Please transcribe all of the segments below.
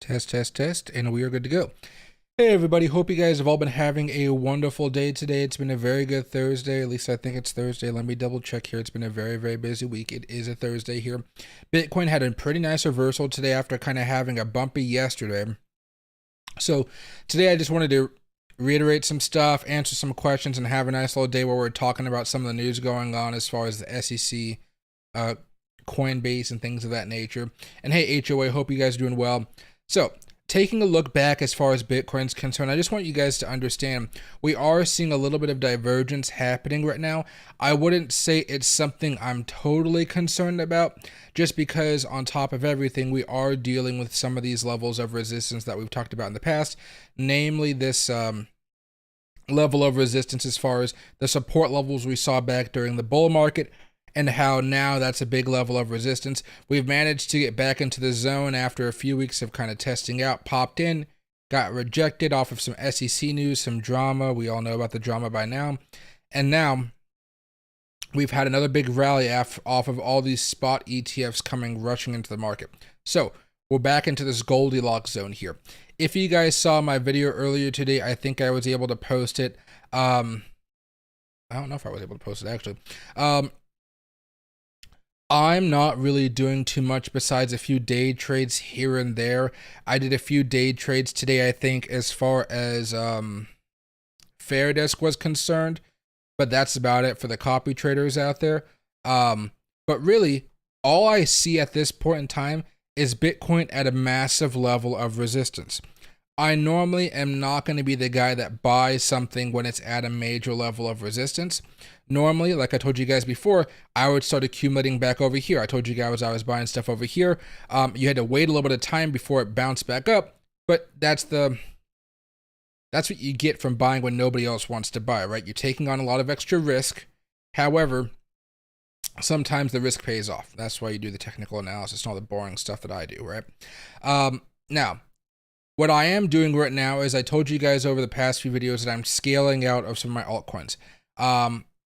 Test, test, test, and we are good to go. Hey everybody, hope you guys have all been having a wonderful day today. It's been a very good Thursday, at least I think it's Thursday. Let me double check here. It's been a very, very busy week. It is a Thursday here. Bitcoin had a pretty nice reversal today after kind of having a bumpy yesterday. So today I just wanted to reiterate some stuff, answer some questions, and have a nice little day where we're talking about some of the news going on as far as the SEC, Coinbase, and things of that nature. And hey, HOA, hope you guys are doing well. So, taking a look back as far as Bitcoin's concerned, I just want you guys to understand we are seeing a little bit of divergence happening right now. I wouldn't say it's something I'm totally concerned about, just because on top of everything, we are dealing with some of these levels of resistance that we've talked about in the past, namely this level of resistance as far as the support levels we saw back during the bull market, and how now that's a big level of resistance. We've managed to get back into the zone after a few weeks of kind of testing out, popped in, got rejected off of some SEC news, some drama. We all know about the drama by now. And now we've had another big rally off of all these spot ETFs coming rushing into the market. So we're back into this Goldilocks zone here. If you guys saw my video earlier today, I think I was able to post it. I don't know if I was able to post it actually. I'm not really doing too much besides a few day trades here and there. I did a few day trades today, I think, as far as Fairdesk was concerned, but that's about it for the copy traders out there. But really, all I see at this point in time is Bitcoin at a massive level of resistance. I normally am not going to be the guy that buys something when it's at a major level of resistance. Normally, like I told you guys before, I would start accumulating back over here. I told you guys I was buying stuff over here. You had to wait a little bit of time before it bounced back up, but that's what you get from buying when nobody else wants to buy, right? You're taking on a lot of extra risk. However, sometimes the risk pays off. That's why you do the technical analysis and all the boring stuff that I do, right? Now, what I am doing right now is I told you guys over the past few videos that I'm scaling out of some of my altcoins.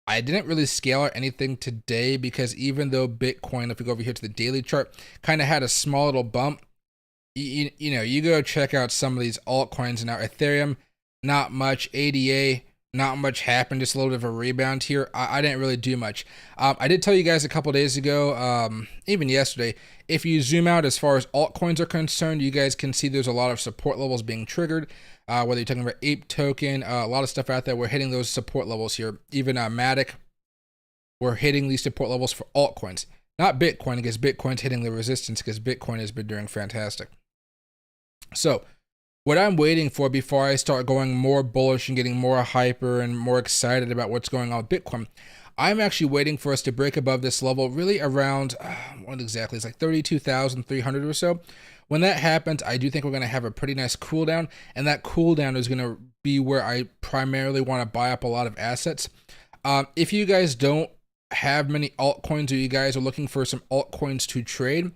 I didn't really scale out anything today because even though Bitcoin, if we go over here to the daily chart, kind of had a small little bump, you know, you go check out some of these altcoins now. Ethereum, not much. ADA, not much happened. Just a little bit of a rebound here. I didn't really do much. I did tell you guys a couple days ago, even yesterday, if you zoom out as far as altcoins are concerned, you guys can see there's a lot of support levels being triggered. Whether you're talking about Ape token, a lot of stuff out there, we're hitting those support levels here. Even Matic, we're hitting these support levels for altcoins. Not Bitcoin, because Bitcoin's hitting the resistance because Bitcoin has been doing fantastic. So what I'm waiting for before I start going more bullish and getting more hyper and more excited about what's going on with Bitcoin, I'm actually waiting for us to break above this level really around, what exactly, it's like 32,300 or so. When that happens, I do think we're going to have a pretty nice cool down, and that cool down is going to be where I primarily want to buy up a lot of assets. If you guys don't have many altcoins or you guys are looking for some altcoins to trade,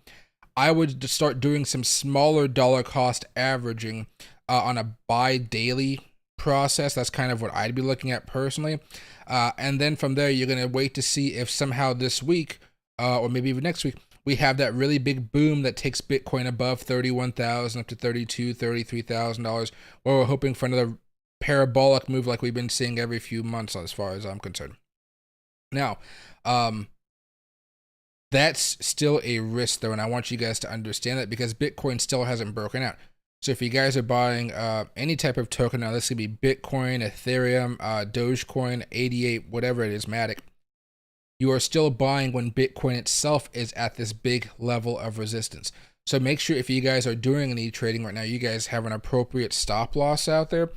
I would start doing some smaller dollar cost averaging on a buy daily process. That's kind of what I'd be looking at personally. And then from there, you're going to wait to see if somehow this week or maybe even next week, we have that really big boom that takes Bitcoin above $31,000 up to $32,000, $33,000, where we're hoping for another parabolic move like we've been seeing every few months as far as I'm concerned. Now, that's still a risk though, and I want you guys to understand that because Bitcoin still hasn't broken out. So if you guys are buying any type of token, now this could be Bitcoin, Ethereum, Dogecoin, 88, whatever it is, Matic, you are still buying when Bitcoin itself is at this big level of resistance. So make sure if you guys are doing any trading right now, you guys have an appropriate stop loss out there,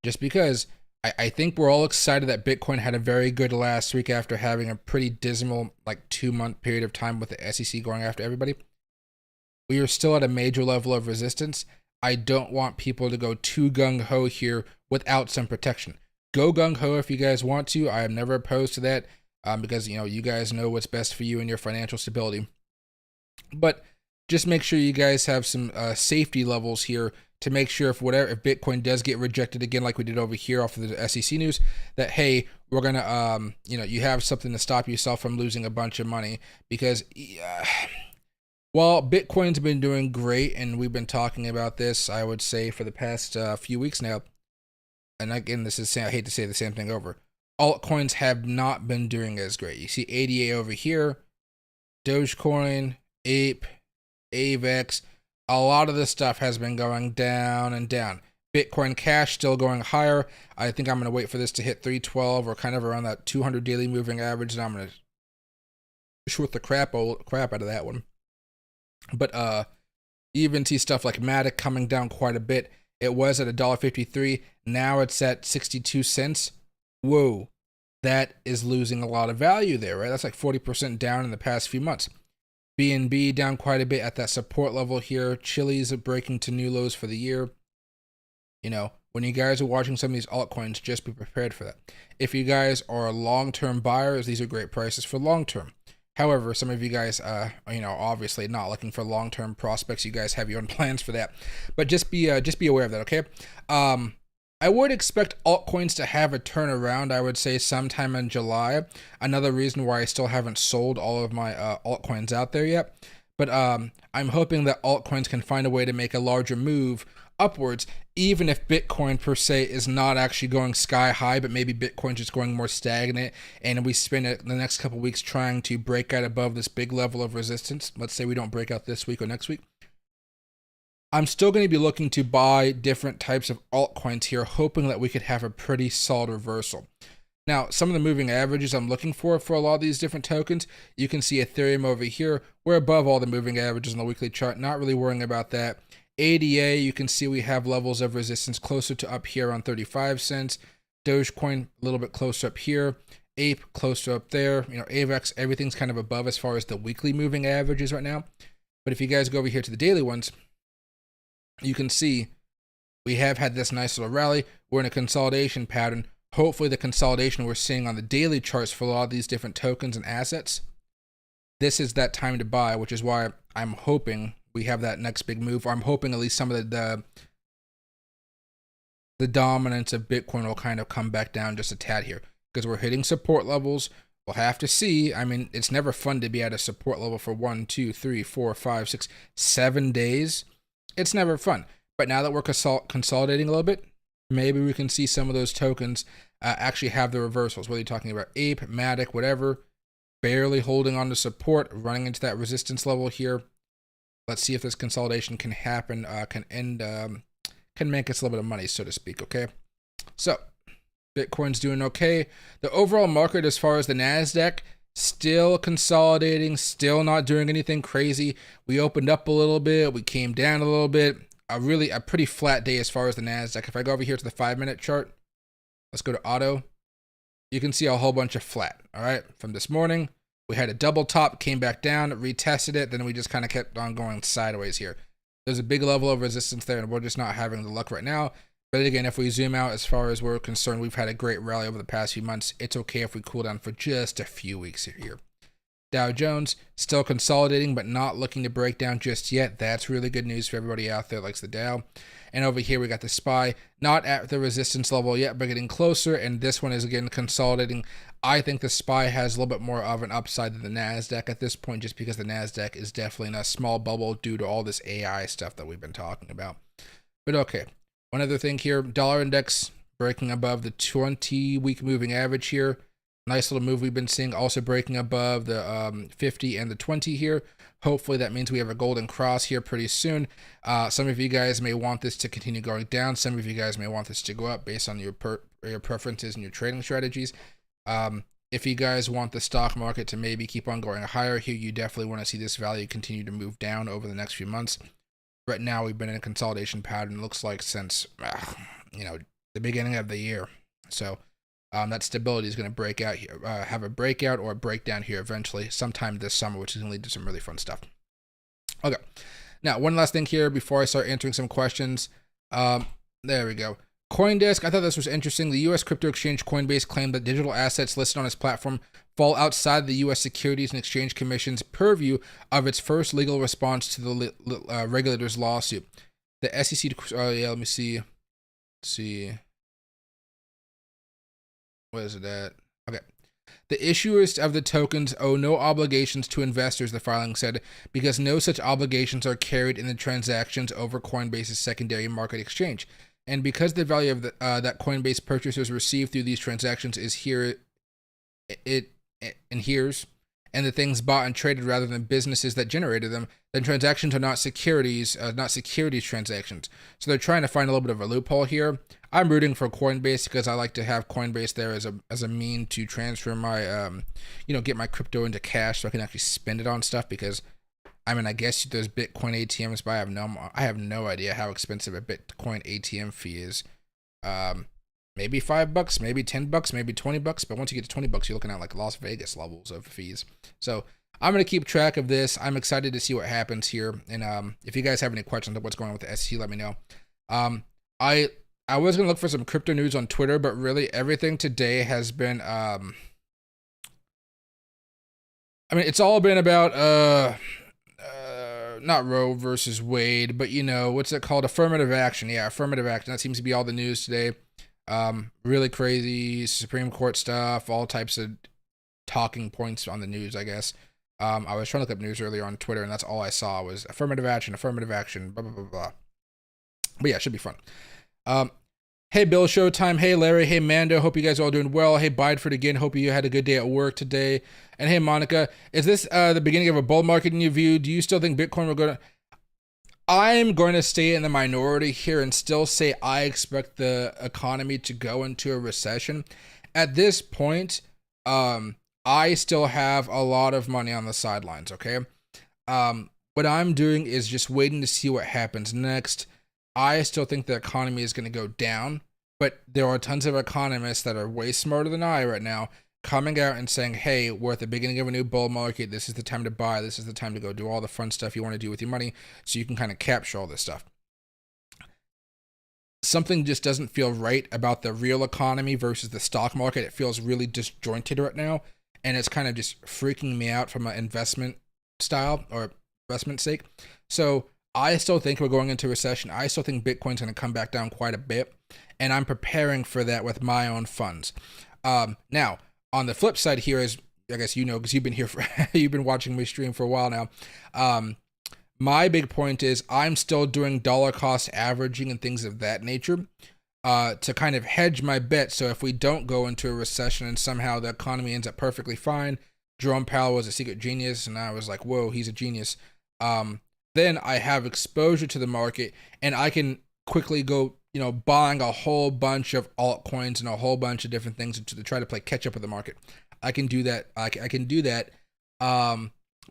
just because I think we're all excited that Bitcoin had a very good last week after having a pretty dismal like 2-month period of time with the SEC going after everybody. We are still at a major level of resistance. I don't want people to go too gung-ho here without some protection. Go gung-ho if you guys want to. I am never opposed to that because, you know, you guys know what's best for you and your financial stability. But just make sure you guys have some safety levels here to make sure if Bitcoin does get rejected again, like we did over here off of the SEC news, that, hey, we're going to, you have something to stop yourself from losing a bunch of money because Well, Bitcoin's been doing great, and we've been talking about this, I would say, for the past few weeks now. And again, I hate to say the same thing over. Altcoins have not been doing as great. You see ADA over here, Dogecoin, Ape, AVEX. A lot of this stuff has been going down and down. Bitcoin Cash still going higher. I think I'm going to wait for this to hit 312 or kind of around that 200 daily moving average, and I'm going to short the crap out of that one. But you even see stuff like Matic coming down quite a bit. It was at $1.53. Now it's at 62 cents. Whoa, that is losing a lot of value there, right? That's like 40% down in the past few months. BNB down quite a bit at that support level here. Chili's breaking to new lows for the year. You know, when you guys are watching some of these altcoins, just be prepared for that. If you guys are long-term buyers, these are great prices for long-term. However, some of you guys, obviously not looking for long-term prospects. You guys have your own plans for that, but just be aware of that, okay? I would expect altcoins to have a turnaround, I would say sometime in July. Another reason why I still haven't sold all of my altcoins out there yet. But I'm hoping that altcoins can find a way to make a larger move upwards, even if Bitcoin per se is not actually going sky high, but maybe Bitcoin just going more stagnant, and we spend the next couple weeks trying to break out above this big level of resistance. Let's say we don't break out this week or next week. I'm still going to be looking to buy different types of altcoins here, hoping that we could have a pretty solid reversal. Now, some of the moving averages I'm looking for a lot of these different tokens, you can see Ethereum over here. We're above all the moving averages on the weekly chart, not really worrying about that. ADA, you can see we have levels of resistance closer to up here on 35 cents. Dogecoin, a little bit closer up here. Ape, closer up there. AVEX, everything's kind of above as far as the weekly moving averages right now. But if you guys go over here to the daily ones, you can see we have had this nice little rally. We're in a consolidation pattern. Hopefully the consolidation we're seeing on the daily charts for a lot of these different tokens and assets, this is that time to buy, which is why I'm hoping we have that next big move. Or I'm hoping at least some of the dominance of Bitcoin will kind of come back down just a tad here, because we're hitting support levels. We'll have to see. I mean, it's never fun to be at a support level for 1, 2, 3, 4, 5, 6, 7 days. It's never fun. But now that we're consolidating a little bit, maybe we can see some of those tokens actually have the reversals. Whether you're talking about Ape, Matic, whatever, barely holding on to support, running into that resistance level here. Let's see if this consolidation can happen, can make us a little bit of money, so to speak, okay? So, Bitcoin's doing okay. The overall market, as far as the NASDAQ, still consolidating, still not doing anything crazy. We opened up a little bit, we came down a little bit. A pretty flat day as far as the NASDAQ. If I go over here to the 5-minute chart, let's go to auto. You can see a whole bunch of flat, all right? From this morning, we had a double top, came back down, retested it, then we just kind of kept on going sideways here. There's a big level of resistance there, and we're just not having the luck right now. But again, if we zoom out, as far as we're concerned, we've had a great rally over the past few months. It's okay if we cool down for just a few weeks here. Dow Jones still consolidating, but not looking to break down just yet. That's really good news for everybody out there that likes the Dow. And over here, we got the SPY, not at the resistance level yet, but getting closer. And this one is again consolidating. I think the SPY has a little bit more of an upside than the NASDAQ at this point, just because the NASDAQ is definitely in a small bubble due to all this AI stuff that we've been talking about. But okay, one other thing here, dollar index breaking above the 20-week moving average here. Nice little move we've been seeing, also breaking above the 50 and the 20 here. Hopefully that means we have a golden cross here pretty soon. Some of you guys may want this to continue going down. Some of you guys may want this to go up based on your preferences and your trading strategies. If you guys want the stock market to maybe keep on going higher here, you definitely want to see this value continue to move down over the next few months. Right now we've been in a consolidation pattern, looks like since the beginning of the year. So that stability is going to break out here, have a breakout or a breakdown here eventually sometime this summer, which is going to lead to some really fun stuff. Okay, now one last thing here before I start answering some questions. There we go. CoinDesk, I thought this was interesting. The U.S. crypto exchange Coinbase claimed that digital assets listed on its platform fall outside the U.S. Securities and Exchange Commission's purview of its first legal response to the regulator's lawsuit. The SEC, let me see. Let's see. What is it at? Okay. The issuers of the tokens owe no obligations to investors, the filing said, because no such obligations are carried in the transactions over Coinbase's secondary market exchange. And because the value of that Coinbase purchasers receive through these transactions is here's, and the things bought and traded rather than businesses that generated them, then transactions are not securities transactions. So they're trying to find a little bit of a loophole here. I'm rooting for Coinbase because I like to have Coinbase there as a mean to transfer my, get my crypto into cash so I can actually spend it on stuff. Because, I mean, I guess there's Bitcoin ATMs, but I have no idea how expensive a Bitcoin ATM fee is. Maybe $5, maybe $10, maybe $20. But once you get to $20, you're looking at like Las Vegas levels of fees. So I'm going to keep track of this. I'm excited to see what happens here. And if you guys have any questions on what's going on with the SEC, let me know. I was going to look for some crypto news on Twitter, but really everything today has been, it's all been about, not Roe versus Wade, but what's it called? Affirmative action. Yeah, affirmative action. That seems to be all the news today. Really crazy Supreme Court stuff, all types of talking points on the news, I guess. I was trying to look up news earlier on Twitter, and that's all I saw was affirmative action, blah, blah, blah, blah. But yeah, it should be fun. Hey, Bill Showtime. Hey, Larry. Hey, Mando. Hope you guys are all doing well. Hey, Bideford again. Hope you had a good day at work today. And hey, Monica, is this the beginning of a bull market in your view? Do you still think Bitcoin will go to... I'm going to stay in the minority here and still say I expect the economy to go into a recession. At this point, I still have a lot of money on the sidelines, okay? What I'm doing is just waiting to see what happens next. I still think the economy is going to go down, but there are tons of economists that are way smarter than I right now coming out and saying, hey, we're at the beginning of a new bull market. This is the time to buy. This is the time to go do all the fun stuff you want to do with your money so you can kind of capture all this stuff. Something just doesn't feel right about the real economy versus the stock market. It feels really disjointed right now, and it's kind of just freaking me out from an investment style or investment sake. So I still think we're going into recession. I still think Bitcoin's going to come back down quite a bit, and I'm preparing for that with my own funds. Now, on the flip side here is, I guess because you've been here you've been watching me stream for a while now. My big point is I'm still doing dollar cost averaging and things of that nature to kind of hedge my bet. So if we don't go into a recession and somehow the economy ends up perfectly fine, Jerome Powell was a secret genius, and I was like, whoa, he's a genius. Then I have exposure to the market, and I can quickly go, buying a whole bunch of altcoins and a whole bunch of different things to try to play catch up with the market. I can do that. I can do that. But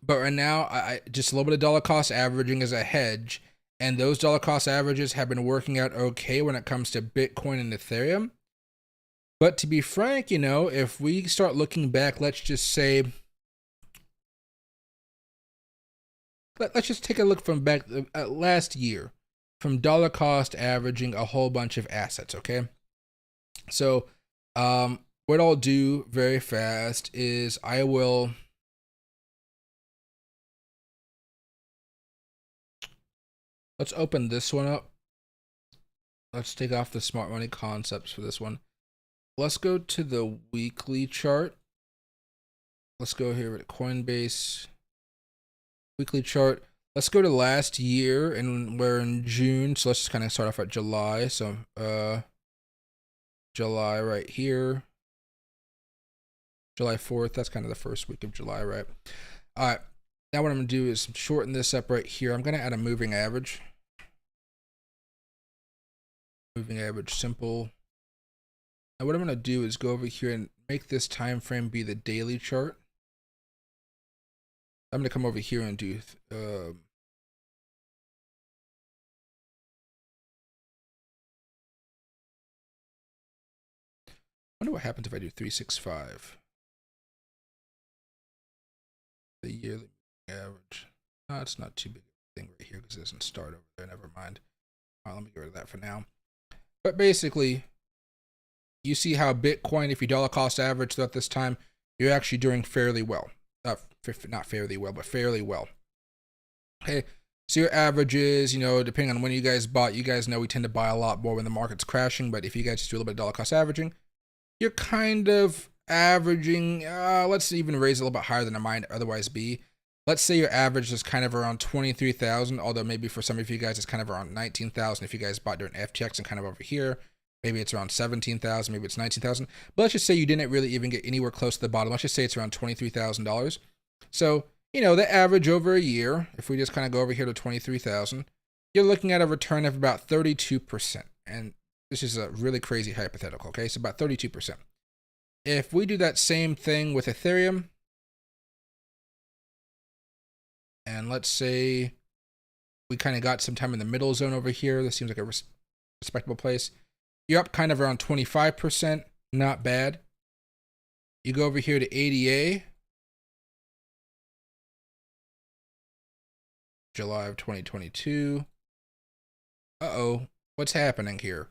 right now, I just a little bit of dollar cost averaging as a hedge, and those dollar cost averages have been working out okay when it comes to Bitcoin and Ethereum. But to be frank, if we start looking back, let's just say, let's just take a look from back last year, from dollar cost averaging a whole bunch of assets, okay? So what I'll do very fast is let's open this one up. Let's take off the smart money concepts for this one. Let's go to the weekly chart. Let's go here at Coinbase weekly chart. Let's go to last year, and we're in June, so let's just kind of start off at July. So July right here, July 4th. That's kind of the first week of July, right? All right. Now what I'm going to do is shorten this up right here. I'm going to add a moving average. Moving average simple. Now what I'm going to do is go over here and make this time frame be the daily chart. I'm going to come over here and do I wonder what happens if I do 365. The yearly average. No, it's not too big a thing right here because it doesn't start over there. Never mind. All right, let me get rid of that for now. But basically, you see how Bitcoin, if you dollar cost average throughout this time, you're actually doing fairly well. Not fairly well, but fairly well. Okay, so your averages, depending on when you guys bought, you guys know we tend to buy a lot more when the market's crashing, but if you guys just do a little bit of dollar cost averaging, you're kind of averaging, let's even raise it a little bit higher than it might otherwise be. Let's say your average is kind of around 23,000, although maybe for some of you guys it's kind of around 19,000 if you guys bought during FTX and kind of over here. Maybe it's around 17,000, maybe it's 19,000. But let's just say you didn't really even get anywhere close to the bottom. Let's just say it's around $23,000. So, you know, the average over a year, if we just kind of go over here to 23,000, you're looking at a return of about 32%. And this is a really crazy hypothetical, okay? So about 32%. If we do that same thing with Ethereum, and let's say we kind of got some time in the middle zone over here. This seems like a respectable place. You're up kind of around 25%. Not bad. You go over here to ADA. July of 2022. Uh-oh. What's happening here?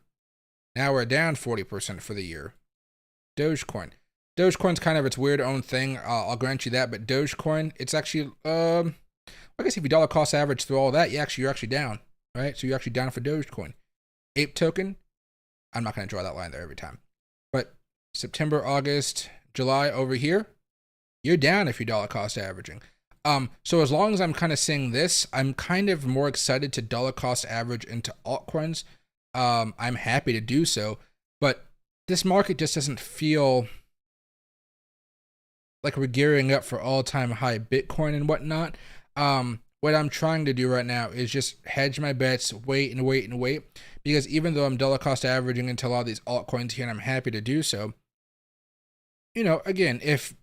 Now we're down 40% for the year. Dogecoin. Dogecoin's kind of its weird own thing. I'll grant you that. But Dogecoin, it's actually, I guess if you dollar cost average through all that, you're actually down, right? So you're actually down for Dogecoin. Ape token, I'm not going to draw that line there every time. But September, August, July over here, you're down if you're dollar cost averaging. So as long as I'm kind of seeing this, I'm kind of more excited to dollar cost average into altcoins. I'm happy to do so, but this market just doesn't feel like we're gearing up for all-time high Bitcoin and whatnot. What I'm trying to do right now is just hedge my bets, wait and wait and wait, because even though I'm dollar cost averaging into a lot of these altcoins here, and I'm happy to do so, you know, again, if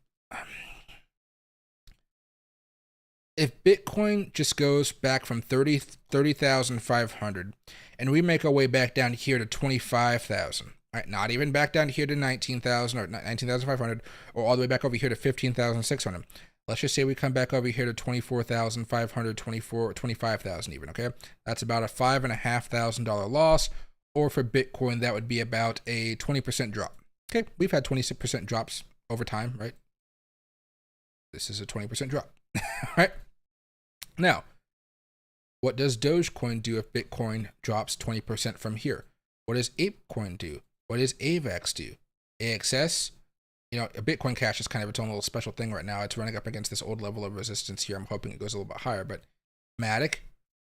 Bitcoin just goes back from 30,500 and we make our way back down here to 25,000, right? Not even back down here to 19,000 or 19,500 or all the way back over here to 15,600. Let's just say we come back over here to 24,500, 25,000 even, okay? That's about a $5,500 loss, or for Bitcoin, that would be about a 20% drop. Okay, we've had 26% drops over time, right? This is a 20% drop, right? Now, what does Dogecoin do if Bitcoin drops 20% from here? What does ApeCoin do? What does AVAX do? AXS? You know, Bitcoin Cash is kind of its own little special thing right now. It's running up against this old level of resistance here. I'm hoping it goes a little bit higher. But Matic,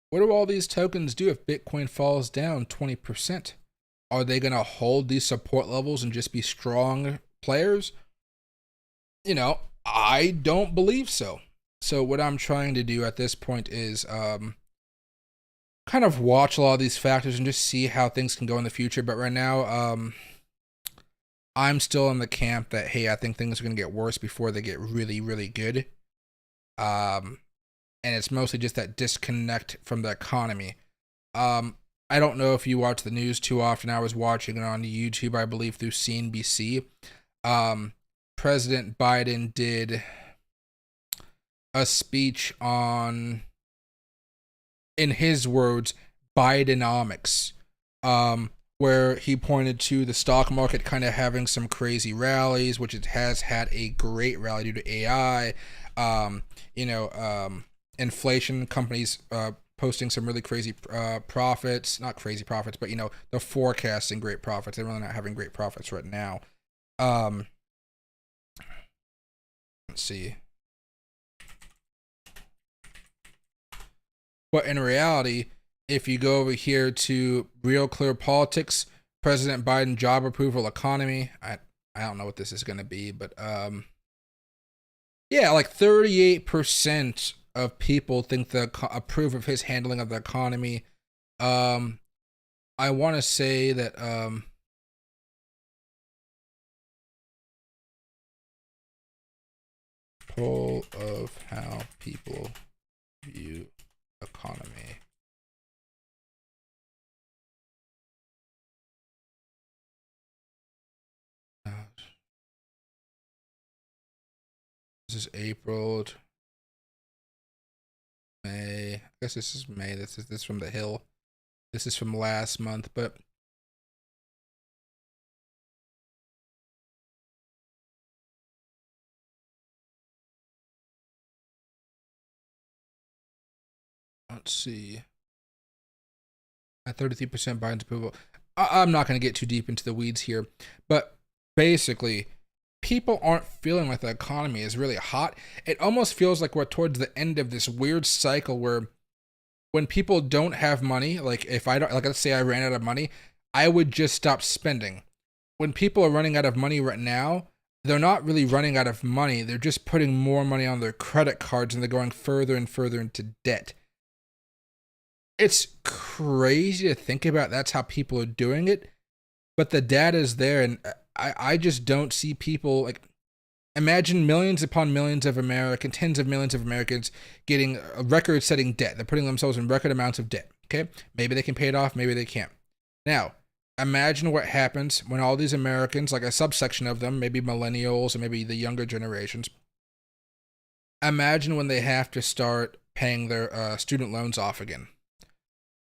what do all these tokens do if Bitcoin falls down 20%? Are they going to hold these support levels and just be strong players? You know, I don't believe so. So what I'm trying to do at this point is kind of watch a lot of these factors and just see how things can go in the future. But right now, I'm still in the camp that, hey, I think things are going to get worse before they get really, really good. And it's mostly just that disconnect from the economy. I don't know if you watch the news too often. I was watching it on YouTube, I believe, through CNBC. President Biden did a speech on, in his words, Bidenomics. Where he pointed to the stock market kind of having some crazy rallies, which it has had a great rally due to AI, inflation, companies posting some really crazy profits, not crazy profits, but, you know, they're forecasting great profits. They're really not having great profits right now. Let's see. But in reality, if you go over here to Real Clear Politics, President Biden job approval economy, I don't know what this is going to be, but yeah, like 38% of people think approve of his handling of the economy. I want to say that poll of how people view economy. This is April, May. I guess this is May. This is from the Hill. This is from last month, but let's see. At 33% Biden's approval. I'm not going to get too deep into the weeds here, but basically, people aren't feeling like the economy is really hot. It almost feels like we're towards the end of this weird cycle where when people don't have money, like if I don't, like let's say I ran out of money, I would just stop spending. When people are running out of money right now, they're not really running out of money. They're just putting more money on their credit cards and they're going further and further into debt. It's crazy to think about that's how people are doing it, but the data is there, and I just don't see people like imagine millions upon millions of Americans, tens of millions of Americans getting a record-setting debt. They're putting themselves in record amounts of debt. Okay, maybe they can pay it off, maybe they can't. Now, imagine what happens when all these Americans, like a subsection of them, maybe millennials or maybe the younger generations, imagine when they have to start paying their student loans off again.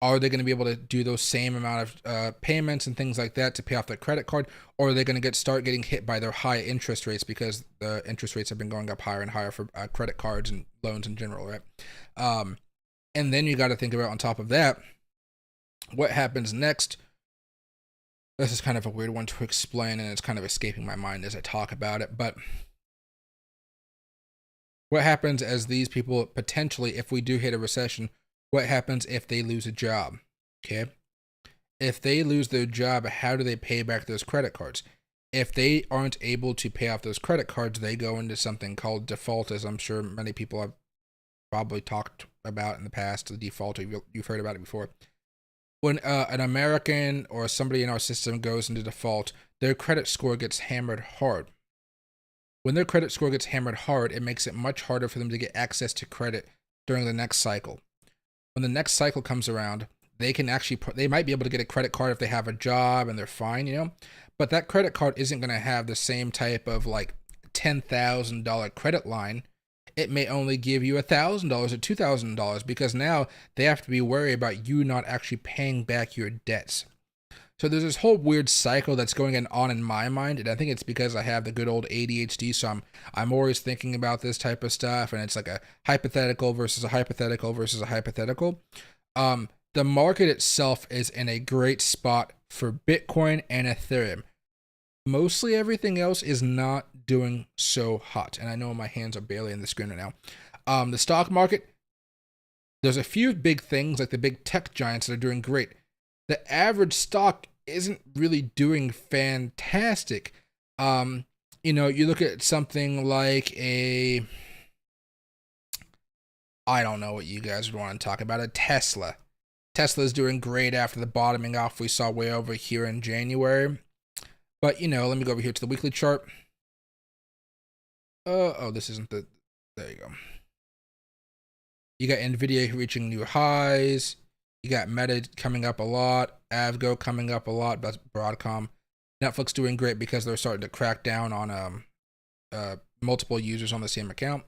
Are they going to be able to do those same amount of payments and things like that to pay off their credit card? Or are they going to start getting hit by their high interest rates because the interest rates have been going up higher and higher for credit cards and loans in general, right? And then you got to think about on top of that, what happens next? This is kind of a weird one to explain, and it's kind of escaping my mind as I talk about it. But what happens as these people potentially, if we do hit a recession, what happens if they lose a job? Okay. If they lose their job, how do they pay back those credit cards? If they aren't able to pay off those credit cards, they go into something called default, as I'm sure many people have probably talked about in the past. The default, you've heard about it before. When an American or somebody in our system goes into default, their credit score gets hammered hard. When their credit score gets hammered hard, it makes it much harder for them to get access to credit during the next cycle. When the next cycle comes around, they can actually they might be able to get a credit card if they have a job and they're fine, you know, but that credit card isn't going to have the same type of like $10,000 credit line. It may only give you $1,000 or $2,000 because now they have to be worried about you not actually paying back your debts. So there's this whole weird cycle that's going on in my mind, and I think it's because I have the good old ADHD, so I'm always thinking about this type of stuff, and it's like a hypothetical versus a hypothetical versus a hypothetical. The market itself is in a great spot for Bitcoin and Ethereum. Mostly everything else is not doing so hot, and I know my hands are barely in the screen right now. The stock market, there's a few big things like the big tech giants that are doing great. The average stock isn't really doing fantastic. You know, you look at something like I don't know what you guys would want to talk about, a Tesla. Tesla's doing great after the bottoming off we saw way over here in January. But, you know, let me go over here to the weekly chart. Oh, this isn't the, there you go. You got Nvidia reaching new highs. You got Meta coming up a lot, Avgo coming up a lot, that's Broadcom. Netflix doing great because they're starting to crack down on multiple users on the same account.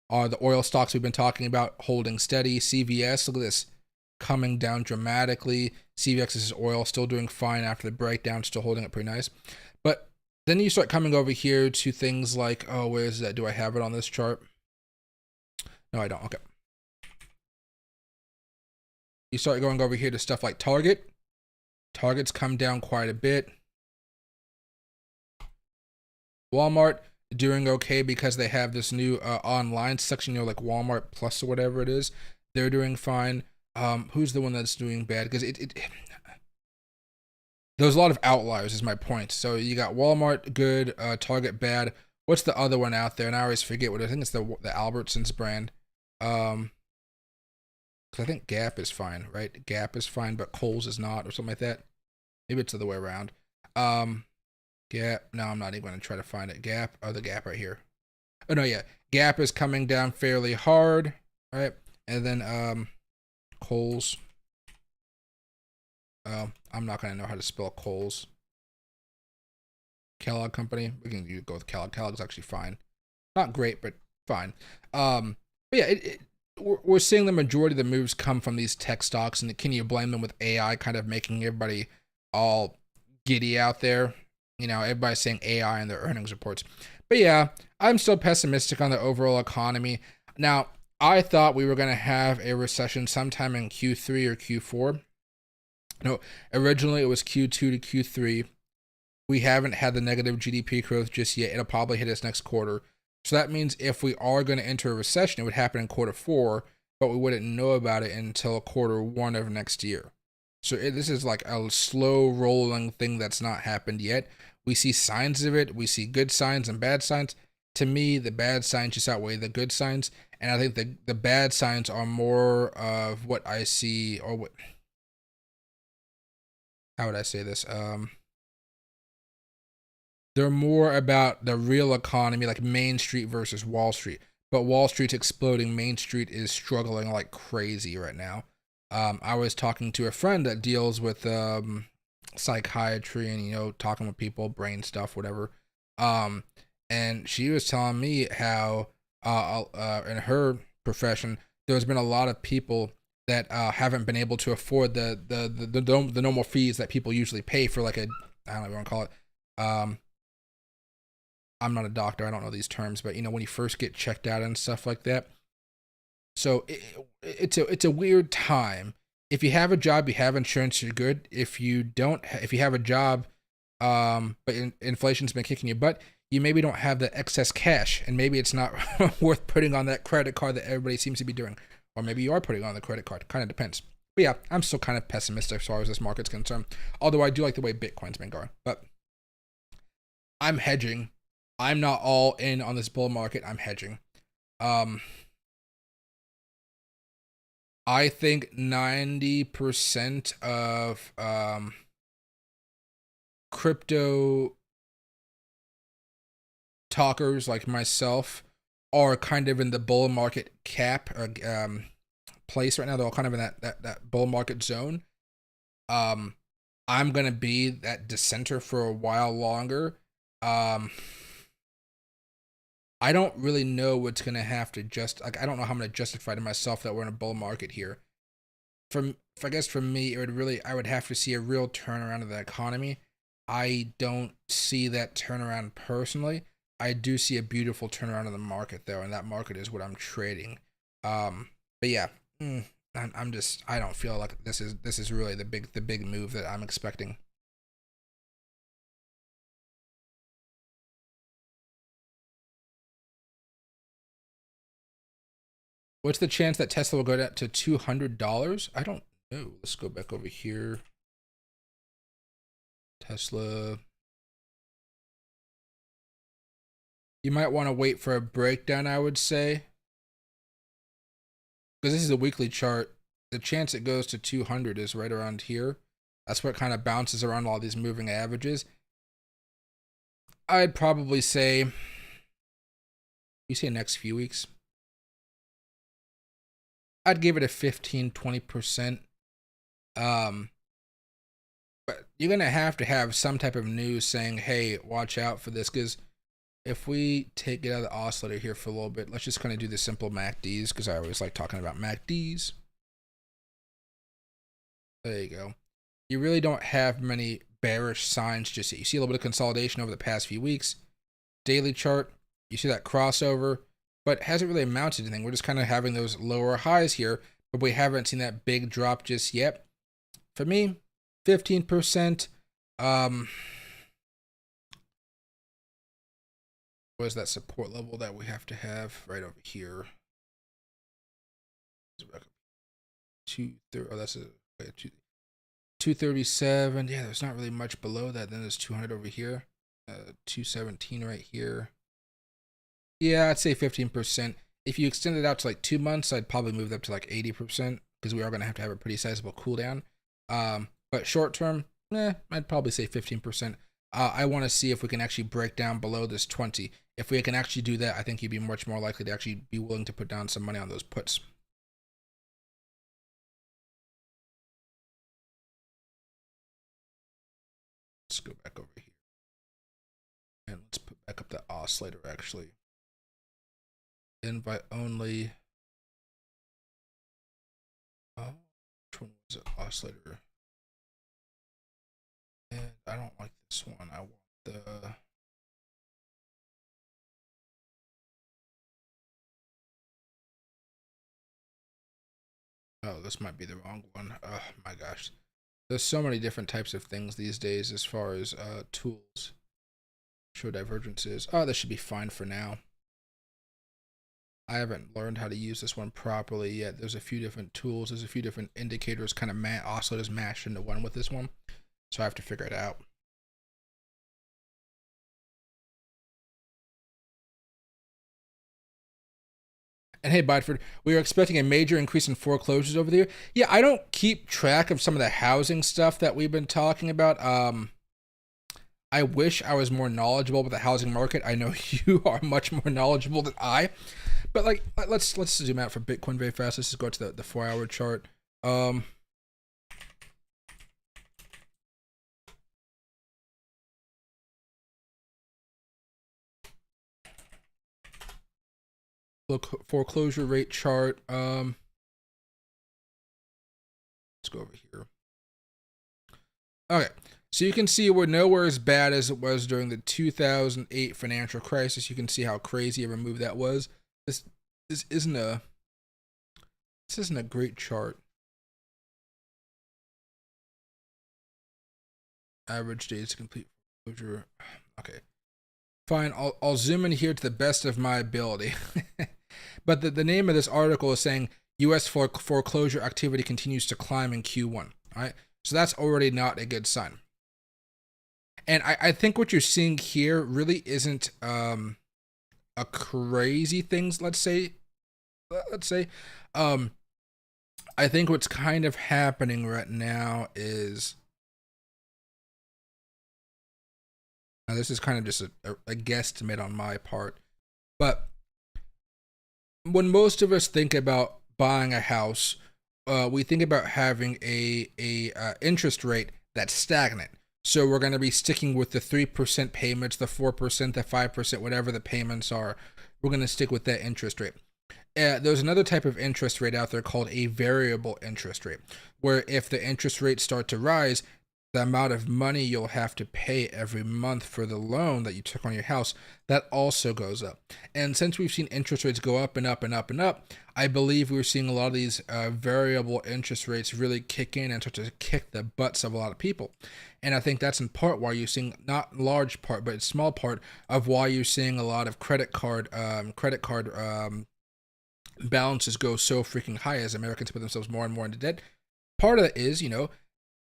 The oil stocks we've been talking about holding steady. CVS, look at this, coming down dramatically. CVX's oil still doing fine after the breakdown, still holding it pretty nice. But then you start coming over here to things like, oh, where is that? Do I have it on this chart? No, I don't. Okay. You start going over here to stuff like Target. Target's come down quite a bit. Walmart doing okay because they have this new online section, you know, like Walmart Plus or whatever it is. They're doing fine. Who's the one that's doing bad? Because there's a lot of outliers is my point. So you got Walmart good, Target bad. What's the other one out there? And I always forget what I think it's the Albertsons brand. Because I think Gap is fine, right? Gap is fine, but Kohl's is not, or something like that. Maybe it's the other way around. Gap. No, I'm not even going to try to find it. Gap. Oh, the Gap right here. Oh no, yeah. Gap is coming down fairly hard, right? And then Kohl's. I'm not going to know how to spell Kohl's. Kellogg Company. We can go with Kellogg. Kellogg's actually fine. Not great, but fine. But yeah, we're seeing the majority of the moves come from these tech stocks, and can you blame them with AI kind of making everybody all giddy out there? You know, everybody's saying AI in their earnings reports. But yeah, I'm still pessimistic on the overall economy. Now, I thought we were going to have a recession sometime in Q3 or Q4. No, originally it was Q2 to Q3. we haven't had the negative GDP growth just yet. It'll probably hit us next quarter. So that means if we are going to enter a recession, it would happen in quarter 4, but we wouldn't know about it until quarter 1 of next year. So this is like a slow rolling thing that's not happened yet. We see signs of it. We see good signs and bad signs. To me, the bad signs just outweigh the good signs. And I think the bad signs are more of what I see, or what, how would I say this? They're more about the real economy, like Main Street versus Wall Street. But Wall Street's exploding. Main Street is struggling like crazy right now. I was talking to a friend that deals with psychiatry and, you know, talking with people, brain stuff, whatever. And she was telling me how in her profession there's been a lot of people that haven't been able to afford the normal fees that people usually pay for, like a, I don't know what you want to call it. I'm not a doctor, I don't know these terms, but you know, when you first get checked out and stuff like that. So it's a weird time. If you have a job, you have insurance, you're good. If you don't, if you have a job, but inflation's been kicking your butt, you maybe don't have the excess cash, and maybe it's not worth putting on that credit card that everybody seems to be doing, or maybe you are putting on the credit card. Kind of depends. But yeah, I'm still kind of pessimistic as far as this market's concerned. Although I do like the way Bitcoin's been going, but I'm hedging. I'm not all in on this bull market. I'm hedging. I think 90% of crypto talkers like myself are kind of in the bull market cap or place right now. They're all kind of in that bull market zone. I'm gonna be that dissenter for a while longer. I don't really know what's gonna have to I don't know how I'm gonna justify to myself that we're in a bull market here. I guess for me, I would have to see a real turnaround of the economy. I don't see that turnaround personally. I do see a beautiful turnaround in the market though, and that market is what I'm trading. But yeah, I don't feel like this is really the big move that I'm expecting. What's the chance that Tesla will go down to $200? I don't know. Let's go back over here. Tesla. You might want to wait for a breakdown, I would say. Because this is a weekly chart. The chance it goes to 200 is right around here. That's what kind of bounces around all these moving averages. I'd probably say, you say next few weeks? I'd give it a 15-20%. But you're gonna have to have some type of news saying, hey, watch out for this. Because if we get out of the oscillator here for a little bit, let's just kind of do the simple MACDs, because I always like talking about MACDs. There you go. You really don't have many bearish signs just yet. You see a little bit of consolidation over the past few weeks. Daily chart, you see that crossover, but it hasn't really amounted to anything. We're just kind of having those lower highs here, but we haven't seen that big drop just yet. For me, 15%. Where's that support level that we have to have? Right over here. Oh, that's a 237. Yeah, there's not really much below that. Then there's 200 over here. 217 right here. Yeah, I'd say 15%. If you extend it out to like 2 months, I'd probably move it up to like 80%, because we are going to have a pretty sizable cooldown. But short term, I'd probably say 15%. I want to see if we can actually break down below this 20. If we can actually do that, I think you'd be much more likely to actually be willing to put down some money on those puts. Let's go back over here. And let's put back up the oscillator actually. Invite only. Oh, which one was it? Oscillator. And I don't like this one. I want the. Oh, this might be the wrong one. Oh my gosh. There's so many different types of things these days as far as tools. Show divergences. Oh, this should be fine for now. I haven't learned how to use this one properly yet. There's a few different tools. There's a few different indicators kind of oscillators mashed into one with this one. So I have to figure it out. And hey, Bideford, we are expecting a major increase in foreclosures over the year. Yeah, I don't keep track of some of the housing stuff that we've been talking about. I wish I was more knowledgeable about the housing market. I know you are much more knowledgeable than I. But like, let's zoom out for Bitcoin very fast. Let's just go to the 4-hour chart. Look, foreclosure rate chart. Let's go over here. Okay, so you can see we're nowhere as bad as it was during the 2008 financial crisis. You can see how crazy of a move that was. This isn't a great chart. Average days to complete foreclosure. Okay, fine. I'll zoom in here to the best of my ability. But the name of this article is saying U.S. foreclosure activity continues to climb in Q1. All right, so that's already not a good sign. And I think what you're seeing here really isn't a crazy things. Let's say. I think what's kind of happening right now is. Now this is kind of just a guesstimate on my part, but when most of us think about buying a house, we think about having a interest rate that's stagnant. So we're going to be sticking with the 3% payments, the 4%, the 5%, whatever the payments are. We're going to stick with that interest rate. There's another type of interest rate out there called a variable interest rate, where if the interest rates start to rise, the amount of money you'll have to pay every month for the loan that you took on your house, that also goes up. And since we've seen interest rates go up and up and up and up, I believe we're seeing a lot of these variable interest rates really kick in and start to kick the butts of a lot of people. And I think that's in part why you're seeing, not large part, but a small part of why you're seeing a lot of credit card balances go so freaking high as Americans put themselves more and more into debt. Part of it is,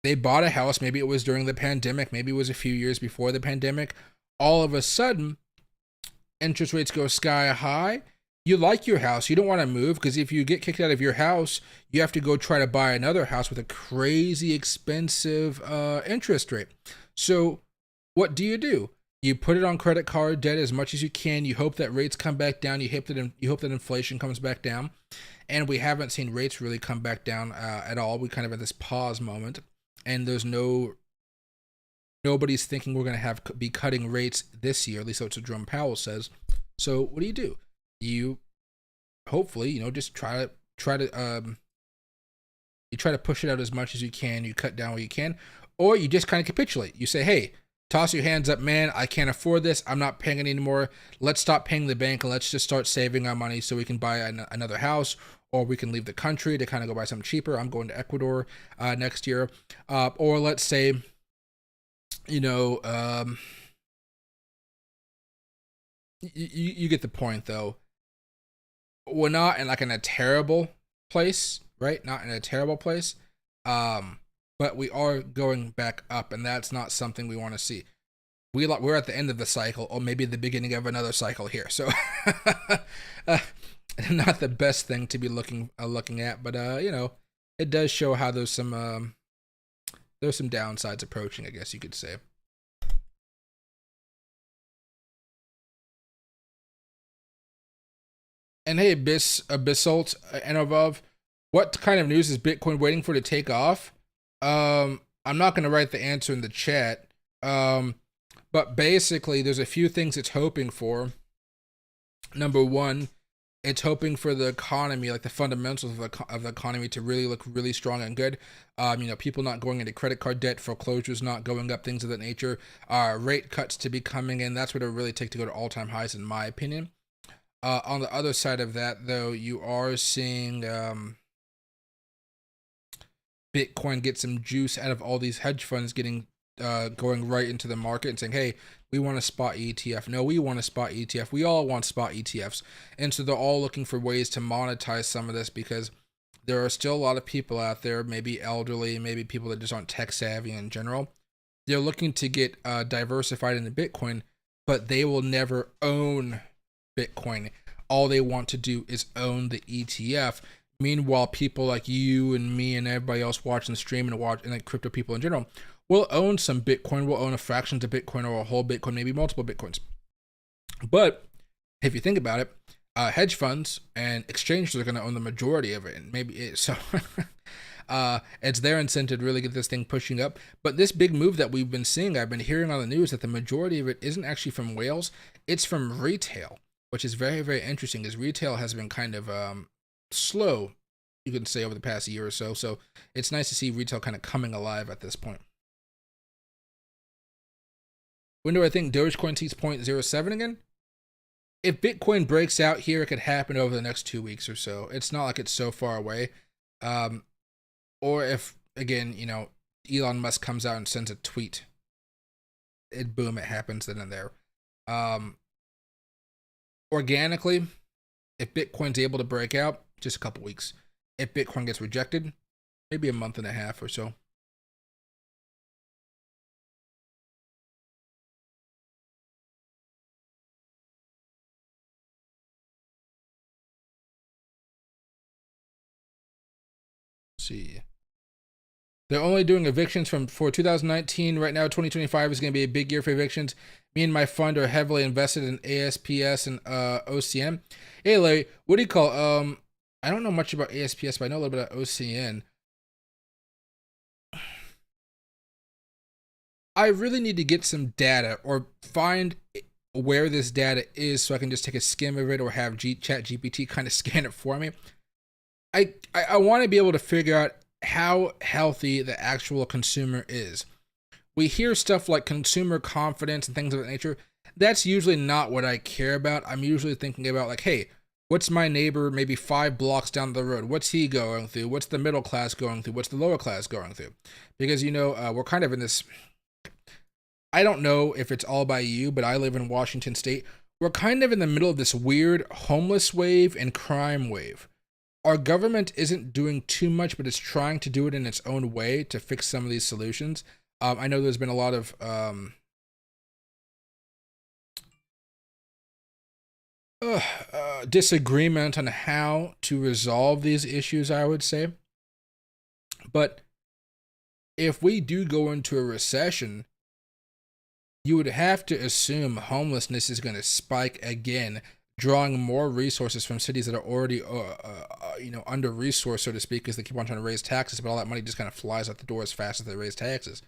they bought a house, maybe it was during the pandemic, maybe it was a few years before the pandemic. All of a sudden, interest rates go sky high. You like your house, you don't want to move, because if you get kicked out of your house, you have to go try to buy another house with a crazy expensive interest rate. So what do? You put it on credit card debt as much as you can. You hope that rates come back down. You hope that inflation comes back down. And we haven't seen rates really come back down at all. We kind of at this pause moment. And there's nobody's thinking we're going to be cutting rates this year. At least that's what Jerome Powell says. So what do? You hopefully, just try to push it out as much as you can. You cut down what you can, or you just kind of capitulate. You say, hey, toss your hands up, man. I can't afford this. I'm not paying it anymore. Let's stop paying the bank and let's just start saving our money so we can buy another house, or we can leave the country to kind of go buy something cheaper. I'm going to Ecuador next year. Or let's say, you get the point, though. We're not in a terrible place, right? Not in a terrible place. But we are going back up, and that's not something we want to see. We're at the end of the cycle, or maybe the beginning of another cycle here. So, not the best thing to be looking at, but it does show how there's some downsides approaching, I guess you could say. And hey, Abyssalt and above, what kind of news is Bitcoin waiting for to take off? I'm not going to write the answer in the chat. But basically, there's a few things it's hoping for. Number one, it's hoping for the economy, like the fundamentals of the economy, to really look really strong and good. People not going into credit card debt, foreclosures not going up, things of that nature. Rate cuts to be coming in. That's what it would really take to go to all-time highs, in my opinion. On the other side of that, though, you are seeing Bitcoin get some juice out of all these hedge funds getting going right into the market and saying, hey, we want a spot ETF. No, we want a spot ETF. We all want spot ETFs. And so they're all looking for ways to monetize some of this, because there are still a lot of people out there, maybe elderly, maybe people that just aren't tech savvy in general. They're looking to get diversified into Bitcoin, but they will never own Bitcoin. All they want to do is own the ETF. Meanwhile, people like you and me and everybody else watching the stream and like crypto people in general will own some Bitcoin, will own a fraction of Bitcoin or a whole Bitcoin, maybe multiple Bitcoins. But if you think about it, hedge funds and exchanges are going to own the majority of it, and so it's their incentive to really get this thing pushing up. But this big move that we've been seeing, I've been hearing on the news that the majority of it isn't actually from whales, it's from retail, which is very, very interesting, because retail has been kind of slow, you can say, over the past year or so. So it's nice to see retail kind of coming alive at this point. When do I think Dogecoin sees 0.07 again? If Bitcoin breaks out here, it could happen over the next 2 weeks or so. It's not like it's so far away. Or if, again, Elon Musk comes out and sends a tweet, boom, it happens then and there. Organically, if Bitcoin's able to break out, just a couple weeks. If Bitcoin gets rejected, maybe a month and a half or so. See, they're only doing evictions for 2019. Right now, 2025 is going to be a big year for evictions. Me and my fund are heavily invested in ASPS and OCN. Hey Larry, what do you call I don't know much about ASPS, but I know a little bit about OCN. I really need to get some data, or find where this data is, so I can just take a skim of it, or have ChatGPT kind of scan it for me. I want to be able to figure out how healthy the actual consumer is. We hear stuff like consumer confidence and things of that nature. That's usually not what I care about. I'm usually thinking about, like, hey, what's my neighbor maybe 5 blocks down the road? What's he going through? What's the middle class going through? What's the lower class going through? Because, we're kind of in this, I don't know if it's all by you, but I live in Washington State. We're kind of in the middle of this weird homeless wave and crime wave. Our government isn't doing too much, but it's trying to do it in its own way to fix some of these solutions. I know there's been a lot of disagreement on how to resolve these issues, I would say. But if we do go into a recession, you would have to assume homelessness is going to spike again, drawing more resources from cities that are already, under resourced, so to speak, because they keep on trying to raise taxes, but all that money just kind of flies out the door as fast as they raise taxes.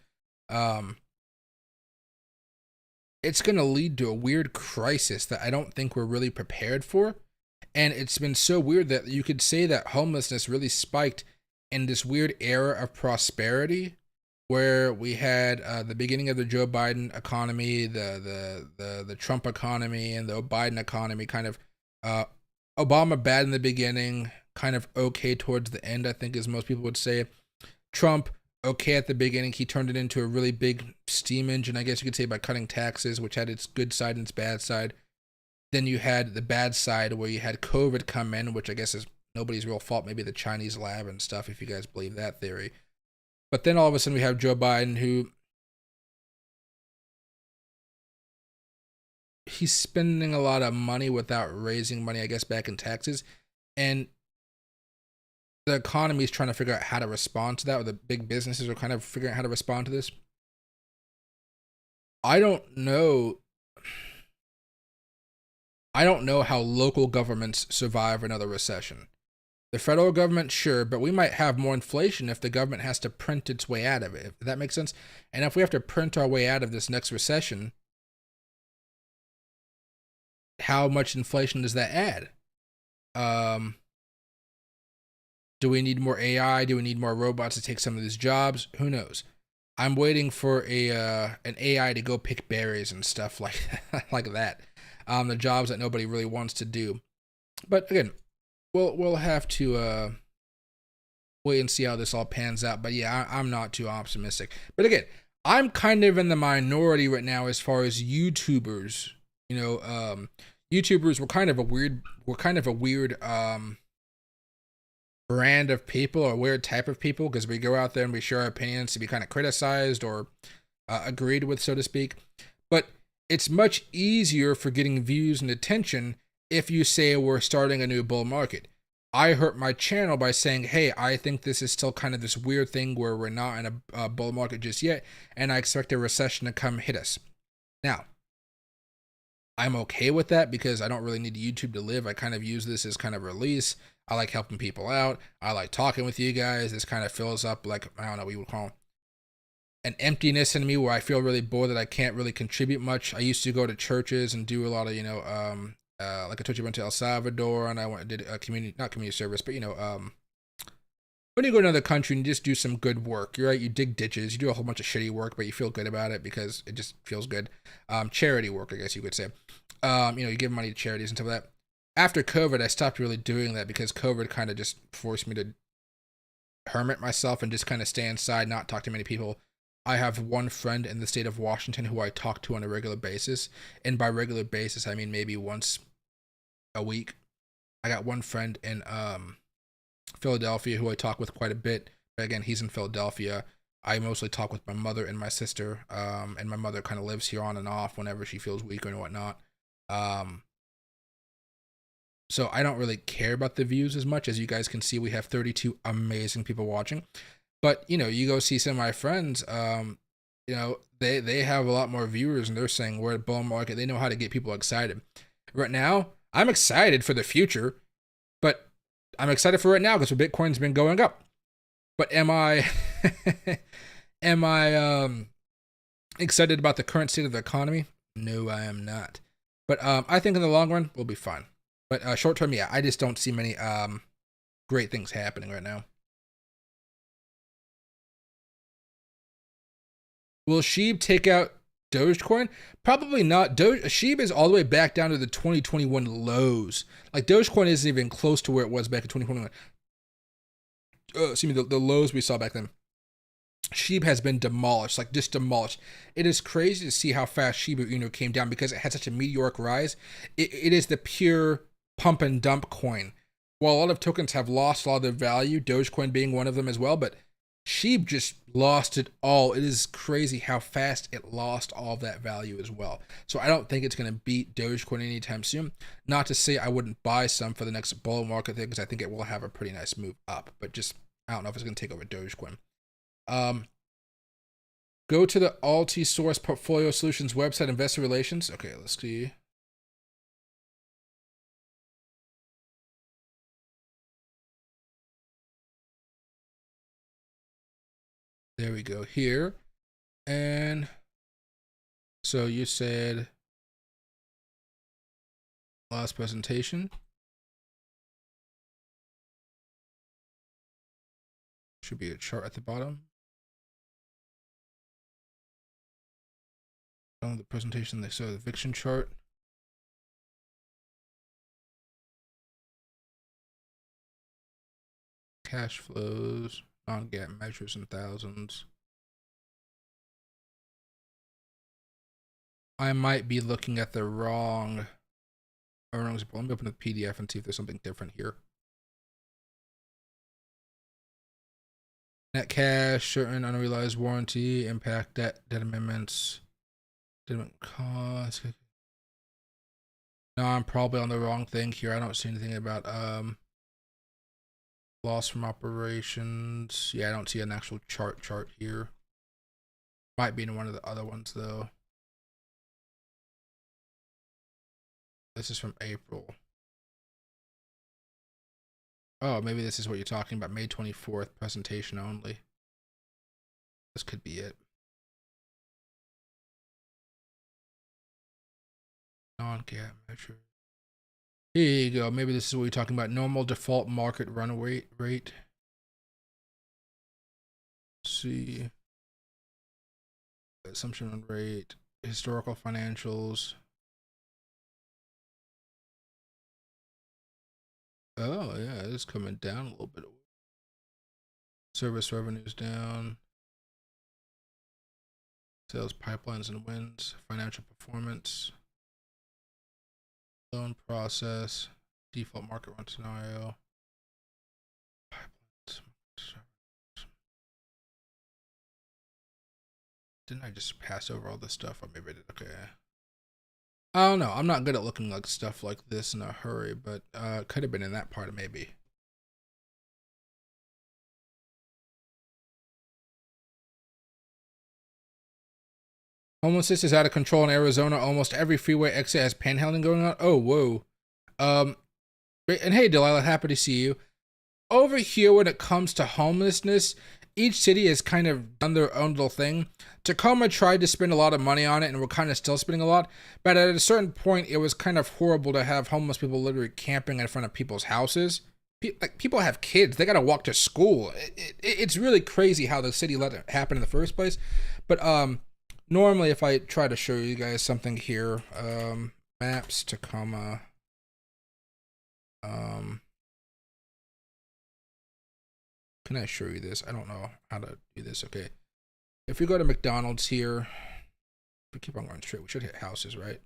It's going to lead to a weird crisis that I don't think we're really prepared for. And it's been so weird that you could say that homelessness really spiked in this weird era of prosperity, where we had the beginning of the Joe Biden economy, the Trump economy, and the Biden economy. Kind of Obama bad in the beginning, kind of okay towards the end, I think, as most people would say. Trump okay at the beginning. He turned it into a really big steam engine, I guess you could say, by cutting taxes, which had its good side and its bad side. Then you had the bad side, where you had COVID come in, which I guess is nobody's real fault, maybe the Chinese lab and stuff, if you guys believe that theory. But then all of a sudden we have Joe Biden, who he's spending a lot of money without raising money, I guess, back in taxes. And the economy is trying to figure out how to respond to that, or the big businesses are kind of figuring out how to respond to this. I don't know how local governments survive another recession. The federal government, sure, but we might have more inflation if the government has to print its way out of it, if that makes sense. And if we have to print our way out of this next recession, how much inflation does that add? Do we need more AI? Do we need more robots to take some of these jobs? Who knows? I'm waiting for an AI to go pick berries and stuff like like that. The jobs that nobody really wants to do. But again, we'll have to wait and see how this all pans out. But yeah, I'm not too optimistic. But again, I'm kind of in the minority right now as far as YouTubers. You know, YouTubers were kind of a weird brand of people, or weird type of people, because we go out there and we share our opinions to be kind of criticized or agreed with, so to speak. But it's much easier for getting views and attention if you say we're starting a new bull market. I hurt my channel by saying, hey, I think this is still kind of this weird thing where we're not in a bull market just yet, and I expect a recession to come hit us. Now, I'm okay with that because I don't really need YouTube to live. I kind of use this as kind of a release. I like helping people out. I like talking with you guys. This kind of fills up, like, I don't know what you would call an emptiness in me where I feel really bored that I can't really contribute much. I used to go to churches and do a lot of, like a church I went to El Salvador, and I did a not community service, but when you go to another country and you just do some good work, you're right, you dig ditches, you do a whole bunch of shitty work, but you feel good about it because it just feels good. Charity work, I guess you could say. You give money to charities and stuff like that. After COVID, I stopped really doing that because COVID kind of just forced me to hermit myself and just kind of stay inside, not talk to many people. I have one friend in the state of Washington who I talk to on a regular basis. And by regular basis, I mean maybe once a week. I got one friend in Philadelphia who I talk with quite a bit. But again, he's in Philadelphia. I mostly talk with my mother and my sister. And my mother kind of lives here on and off whenever she feels weak and whatnot. So I don't really care about the views as much. As you guys can see, we have 32 amazing people watching. But, you go see some of my friends, they have a lot more viewers, and they're saying we're at bull market. They know how to get people excited. Right now, I'm excited for the future, but I'm excited for right now because Bitcoin's been going up. But am I excited about the current state of the economy? No, I am not. But I think in the long run, we'll be fine. But short term, yeah, I just don't see many great things happening right now. Will Sheeb take out Dogecoin? Probably not. Sheeb is all the way back down to the 2021 lows. Like, Dogecoin isn't even close to where it was back in 2021. The lows we saw back then. Sheeb has been demolished, like just demolished. It is crazy to see how fast Shiba Inu came down because it had such a meteoric rise. It is the pure pump and dump coin. While a lot of tokens have lost a lot of their value, Dogecoin being one of them as well, but Sheeb just lost it all. It is crazy how fast it lost all of that value as well. So I don't think it's going to beat Dogecoin anytime soon. Not to say I wouldn't buy some for the next bull market thing, because I think it will have a pretty nice move up. But just, I don't know if it's going to take over Dogecoin. Go to the Altisource Portfolio Solutions website, Investor Relations. Okay, let's see. There we go here. And so you said last presentation. Should be a chart at the bottom. On the presentation, they saw the eviction chart. Cash flows, non-GAAP measures in thousands. I might be looking at the wrong earnings. Let me open the PDF and see if there's something different here. Net cash, certain unrealized warranty, impact debt amendments, didn't cost. No, I'm probably on the wrong thing here. I don't see anything about loss from operations. Yeah, I don't see an actual chart here. Might be in one of the other ones though. This is from April. Oh, maybe this is what you're talking about. May 24th, presentation only. This could be it. Non-GAAP measure. Here you go. Maybe this is what you're talking about. Normal default market run rate. Let's see. Assumption run rate. Historical financials. Oh, yeah, it's coming down a little bit. Service revenues down. Sales pipelines and wins. Financial performance. Loan process. Default market run scenario. Pipelines. Didn't I just pass over all this stuff? Or maybe I did. Okay. I don't know. I'm not good at looking like stuff like this in a hurry, but could have been in that part maybe. Homelessness is out of control in Arizona. Almost every freeway exit has panhandling going on. Oh, whoa. And hey, Delilah, happy to see you. Over here, when it comes to homelessness, each city has kind of done their own little thing. Tacoma tried to spend a lot of money on it, and we're kind of still spending a lot. But at a certain point, it was kind of horrible to have homeless people literally camping in front of people's houses. Like, people have kids; they gotta walk to school. It's really crazy how the city let it happen in the first place. But normally, if I try to show you guys something here, maps Tacoma. Can I show you this? I don't know how to do this. Okay. If we go to McDonald's here, if we keep on going straight, we should hit houses, right?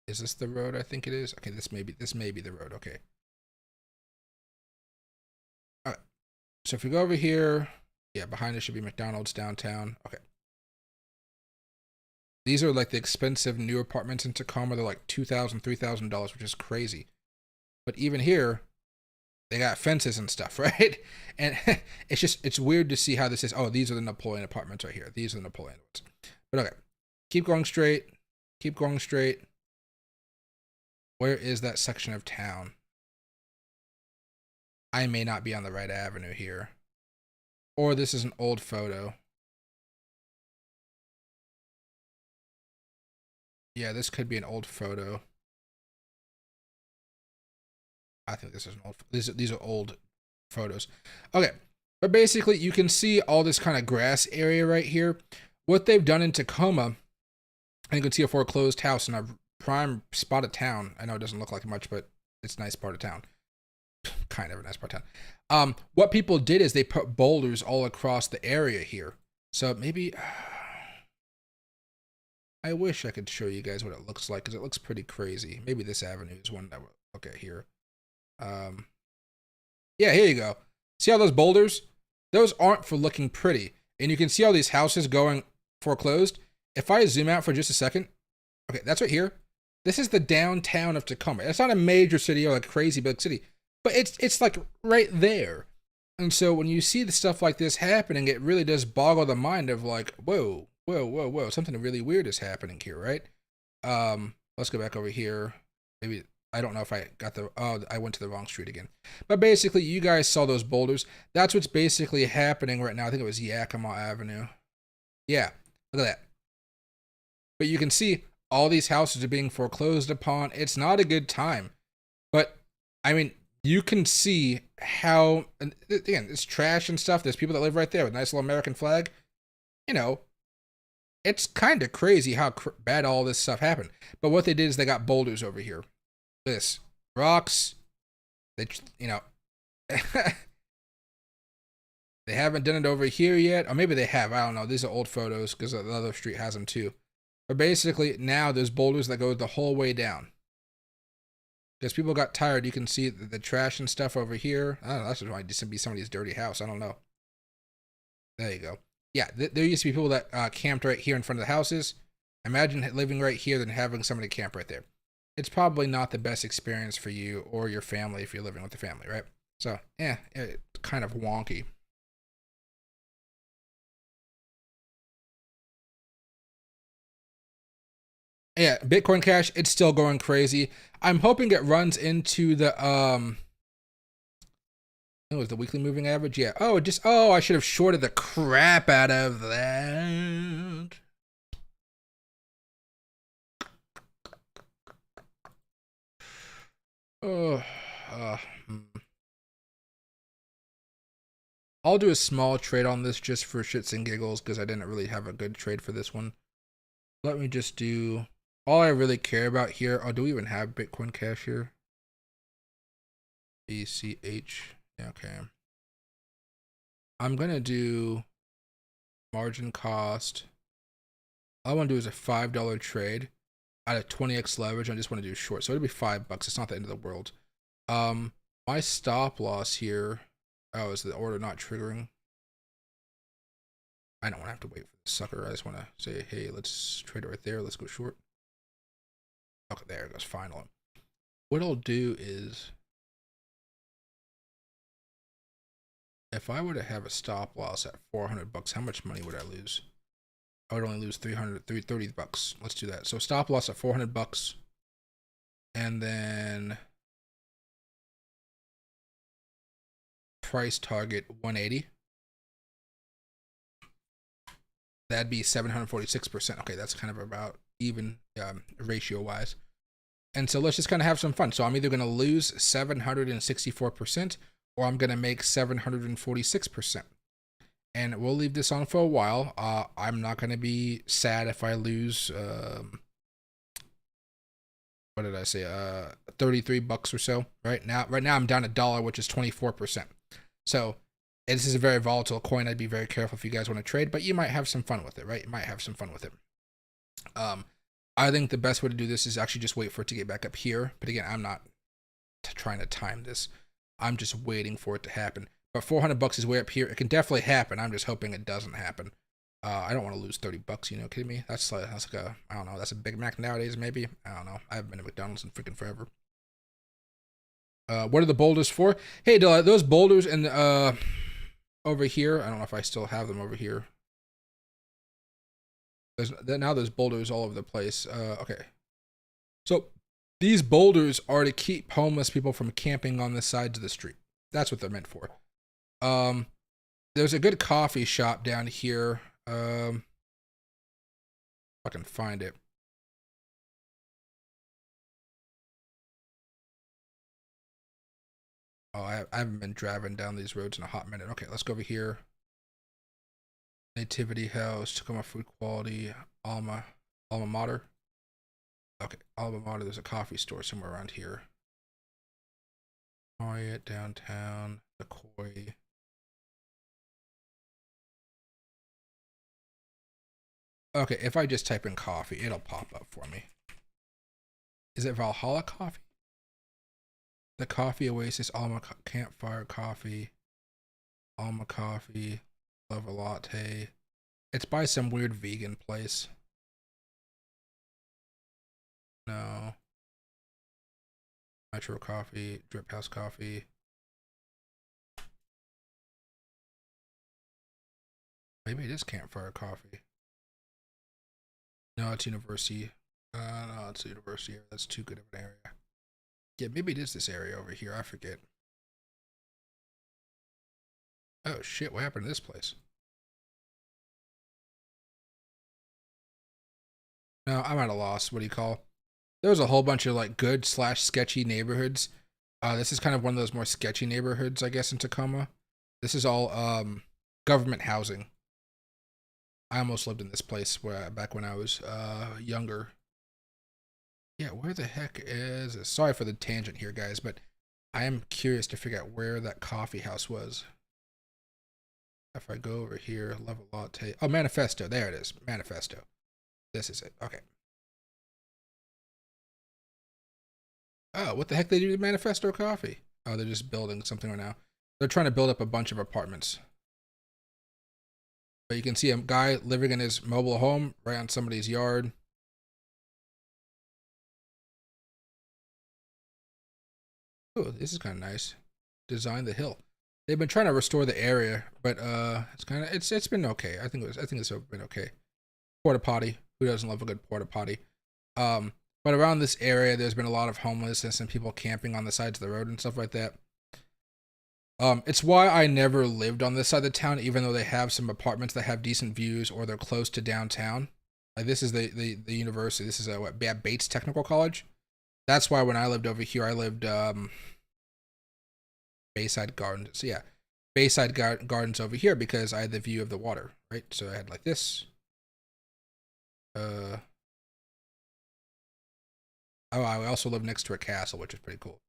Is this the road? I think it is. Okay, this may be the road. Okay. All right. So if we go over here, yeah, behind us should be McDonald's downtown. Okay. These are like the expensive new apartments in Tacoma. They're like $2,000, $3,000, which is crazy. But even here, they got fences and stuff, right? And it's weird to see how this is. Oh, these are the Napoleon apartments right here. These are the Napoleon ones. But okay, keep going straight. Keep going straight. Where is that section of town? I may not be on the right avenue here. Or this is an old photo. Yeah, this could be an old photo. I think this is an old. These are old photos. Okay, but basically you can see all this kind of grass area right here. What they've done in Tacoma, and you can see a foreclosed house in a prime spot of town. I know it doesn't look like much, but it's a nice part of town. Kind of a nice part of town. What people did is they put boulders all across the area here. So maybe I wish I could show you guys what it looks like because it looks pretty crazy. Maybe this avenue is one that we'll look at here. Yeah, here you go. See all those boulders? Those aren't for looking pretty. And you can see all these houses going foreclosed. If I zoom out for just a second, okay, that's right here. This is the downtown of Tacoma. It's not a major city or like a crazy big city, but it's like right there. And so when you see the stuff like this happening, it really does boggle the mind of like, whoa, whoa, whoa, whoa, something really weird is happening here, right? Let's go back over here. Maybe I don't know if I got the, oh, I went to the wrong street again. But basically, you guys saw those boulders. That's what's basically happening right now. I think it was Yakima Avenue. Yeah, look at that. But you can see all these houses are being foreclosed upon. It's not a good time. But, I mean, you can see how, and again, it's trash and stuff. There's people that live right there with a nice little American flag. You know, it's kind of crazy how bad all this stuff happened. But what they did is they got boulders over here. This rocks, they, you know, they haven't done it over here yet, or maybe they have. I don't know. These are old photos because the other street has them too. But basically, now there's boulders that go the whole way down. Because people got tired, you can see the trash and stuff over here. I don't know. That's just might just be somebody's dirty house. I don't know. There you go. Yeah, there used to be people that camped right here in front of the houses. Imagine living right here than having somebody camp right there. It's probably not the best experience for you or your family if you're living with the family, right? So, yeah, it's kind of wonky. Yeah, Bitcoin Cash, it's still going crazy. I'm hoping it runs into the it was the weekly moving average. Yeah. Oh, I should have shorted the crap out of that. Oh, I'll do a small trade on this just for shits and giggles because I didn't really have a good trade for this one. Let me just do all I really care about here. Oh, do we even have Bitcoin Cash here? BCH. Yeah, okay. I'm gonna do margin cost. All I want to do is a $5 trade out of 20x leverage. I just want to do short, so it'll be $5. It's not the end of the world. My stop loss here. Oh, is the order not triggering? I don't want to have to wait for the sucker. I just want to say, hey, let's trade it right there. Let's go short. Okay, there it goes. Final. What I'll do is, if I were to have a stop loss at $400, how much money would I lose? I would only lose $30. Let's do that. So stop loss at $400, and then price target 180. That'd be 746%. Okay, that's kind of about even ratio wise. And so let's just kind of have some fun. So I'm either going to lose 764% or I'm going to make 746%. And we'll leave this on for a while. I'm not going to be sad if I lose, what did I say? $33 or so. Right now I'm down $1, which is 24%. So this is a very volatile coin. I'd be very careful if you guys want to trade, but you might have some fun with it, right? You might have some fun with it. I think the best way to do this is actually just wait for it to get back up here. But again, I'm not trying to time this. I'm just waiting for it to happen. But $400 is way up here. It can definitely happen. I'm just hoping it doesn't happen. I don't want to lose $30. You know, kidding me? That's like a, I don't know. That's a Big Mac nowadays, maybe. I don't know. I haven't been to McDonald's in freaking forever. What are the boulders for? Hey, those boulders and over here. I don't know if I still have them over here. Now there's boulders all over the place. Okay. So these boulders are to keep homeless people from camping on the sides of the street. That's what they're meant for. There's a good coffee shop down here. If I can find it. Oh, I haven't been driving down these roads in a hot minute. Okay, let's go over here. Nativity House, Tacoma Food Quality, Alma Mater. Okay, Alma Mater, there's a coffee store somewhere around here. Marriott, downtown, the Koi. Okay, if I just type in coffee, it'll pop up for me. Is it Valhalla Coffee? The Coffee Oasis, Alma Campfire Coffee, Alma Coffee, Love a Latte. It's by some weird vegan place. No. Metro Coffee, Drip House Coffee. Maybe it is Campfire Coffee. No, it's University. No, it's a University area. That's too good of an area. Yeah, maybe it is this area over here. I forget. Oh shit, what happened to this place? No, I'm at a loss. What do you call? There's a whole bunch of like good / sketchy neighborhoods. This is kind of one of those more sketchy neighborhoods, I guess, in Tacoma. This is all government housing. I almost lived in this place back when I was younger. Yeah, where the heck is it? Sorry for the tangent here, guys, but I am curious to figure out where that coffee house was. If I go over here, Love a Latte. Oh, Manifesto. There it is. Manifesto. This is it. Okay. Oh, what the heck they do to Manifesto Coffee? Oh, they're just building something right now. They're trying to build up a bunch of apartments. But you can see a guy living in his mobile home right on somebody's yard. Oh, this is kind of nice. Design the hill. They've been trying to restore the area, but it's been okay. I think it's been okay. Porta potty. Who doesn't love a good porta potty? But around this area, there's been a lot of homelessness and people camping on the sides of the road and stuff like that. It's why I never lived on this side of the town, even though they have some apartments that have decent views or they're close to downtown. Like this is the university. This is Bates Technical College. That's why when I lived over here, I lived Bayside Gardens. So yeah, Bayside Gardens over here because I had the view of the water, right? So I had like this. Oh, I also live next to a castle, which is pretty cool.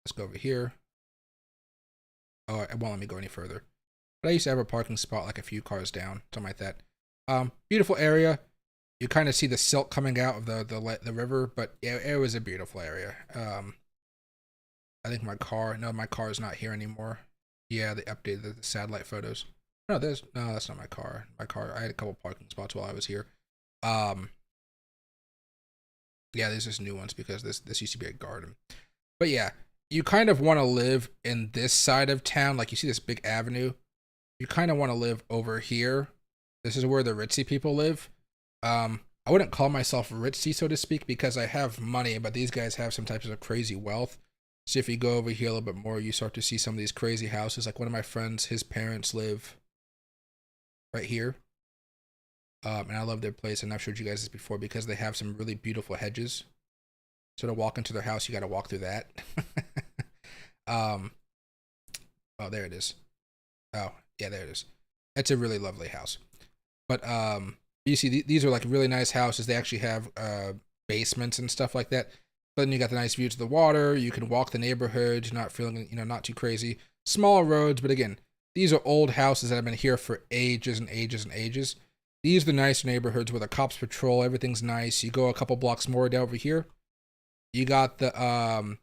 Let's go over here. Oh, it won't let me go any further. But I used to have a parking spot like a few cars down, something like that. Beautiful area. You kind of see the silt coming out of the river, but yeah, it was a beautiful area. I think my car is not here anymore. Yeah, they updated the satellite photos. No, that's not my car. My car, I had a couple parking spots while I was here. Yeah, there's just new ones because this used to be a garden. But yeah, you kind of want to live in this side of town. Like you see this big avenue. You kind of want to live over here. This is where the ritzy people live. I wouldn't call myself ritzy, so to speak, because I have money, but these guys have some types of crazy wealth. So if you go over here a little bit more, you start to see some of these crazy houses. Like one of my friends, his parents live right here. And I love their place, and I've showed you guys this before because they have some really beautiful hedges. So to walk into their house, you got to walk through that. Oh, there it is. Oh, yeah, there it is. It's a really lovely house. But you see, these are like really nice houses. They actually have basements and stuff like that. But then you got the nice view to the water. You can walk the neighborhood, not feeling, not too crazy. Small roads, but again, these are old houses that have been here for ages and ages and ages. These are the nice neighborhoods where the cops patrol. Everything's nice. You go a couple blocks more down over here. You got the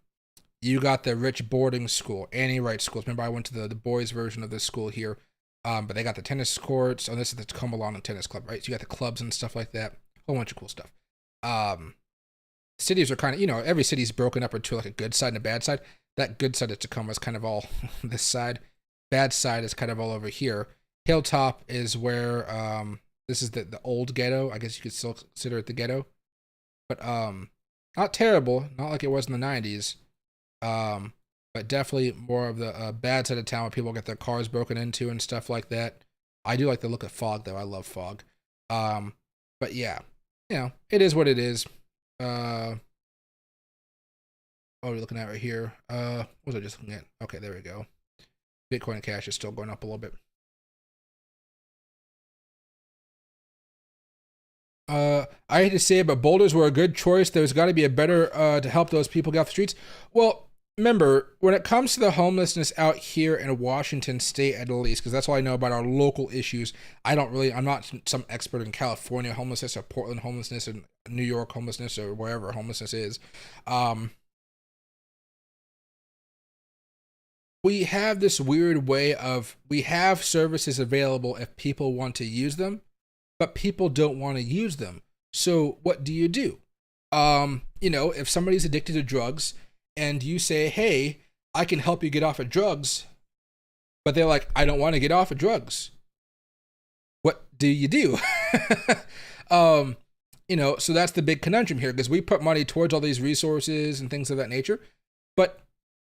rich boarding school, Annie Wright schools. Remember, I went to the boys' version of this school here. But they got the tennis courts. Oh, this is the Tacoma Lawn and Tennis Club, right? So you got the clubs and stuff like that. A whole bunch of cool stuff. Cities are kind of, every city's broken up into like a good side and a bad side. That good side of Tacoma is kind of all this side. Bad side is kind of all over here. Hilltop is where this is the old ghetto. I guess you could still consider it the ghetto. But not terrible. Not like it was in the 90s. But definitely more of the bad side of town where people get their cars broken into and stuff like that. I do like the look of fog, though. I love fog. But yeah, it is what it is. What are we looking at right here? What was I just looking at? Okay, there we go. Bitcoin Cash is still going up a little bit. I hate to say it, but boulders were a good choice. There's got to be a better to help those people get off the streets. Well, remember, when it comes to the homelessness out here in Washington State, at least, because that's all I know about our local issues. I'm not some expert in California homelessness or Portland homelessness or New York homelessness or wherever homelessness is. We have this weird way of, we have services available if people want to use them, but people don't want to use them. So what do? If somebody's addicted to drugs and you say, hey, I can help you get off of drugs, but they're like, I don't want to get off of drugs. What do? So that's the big conundrum here, because we put money towards all these resources and things of that nature. But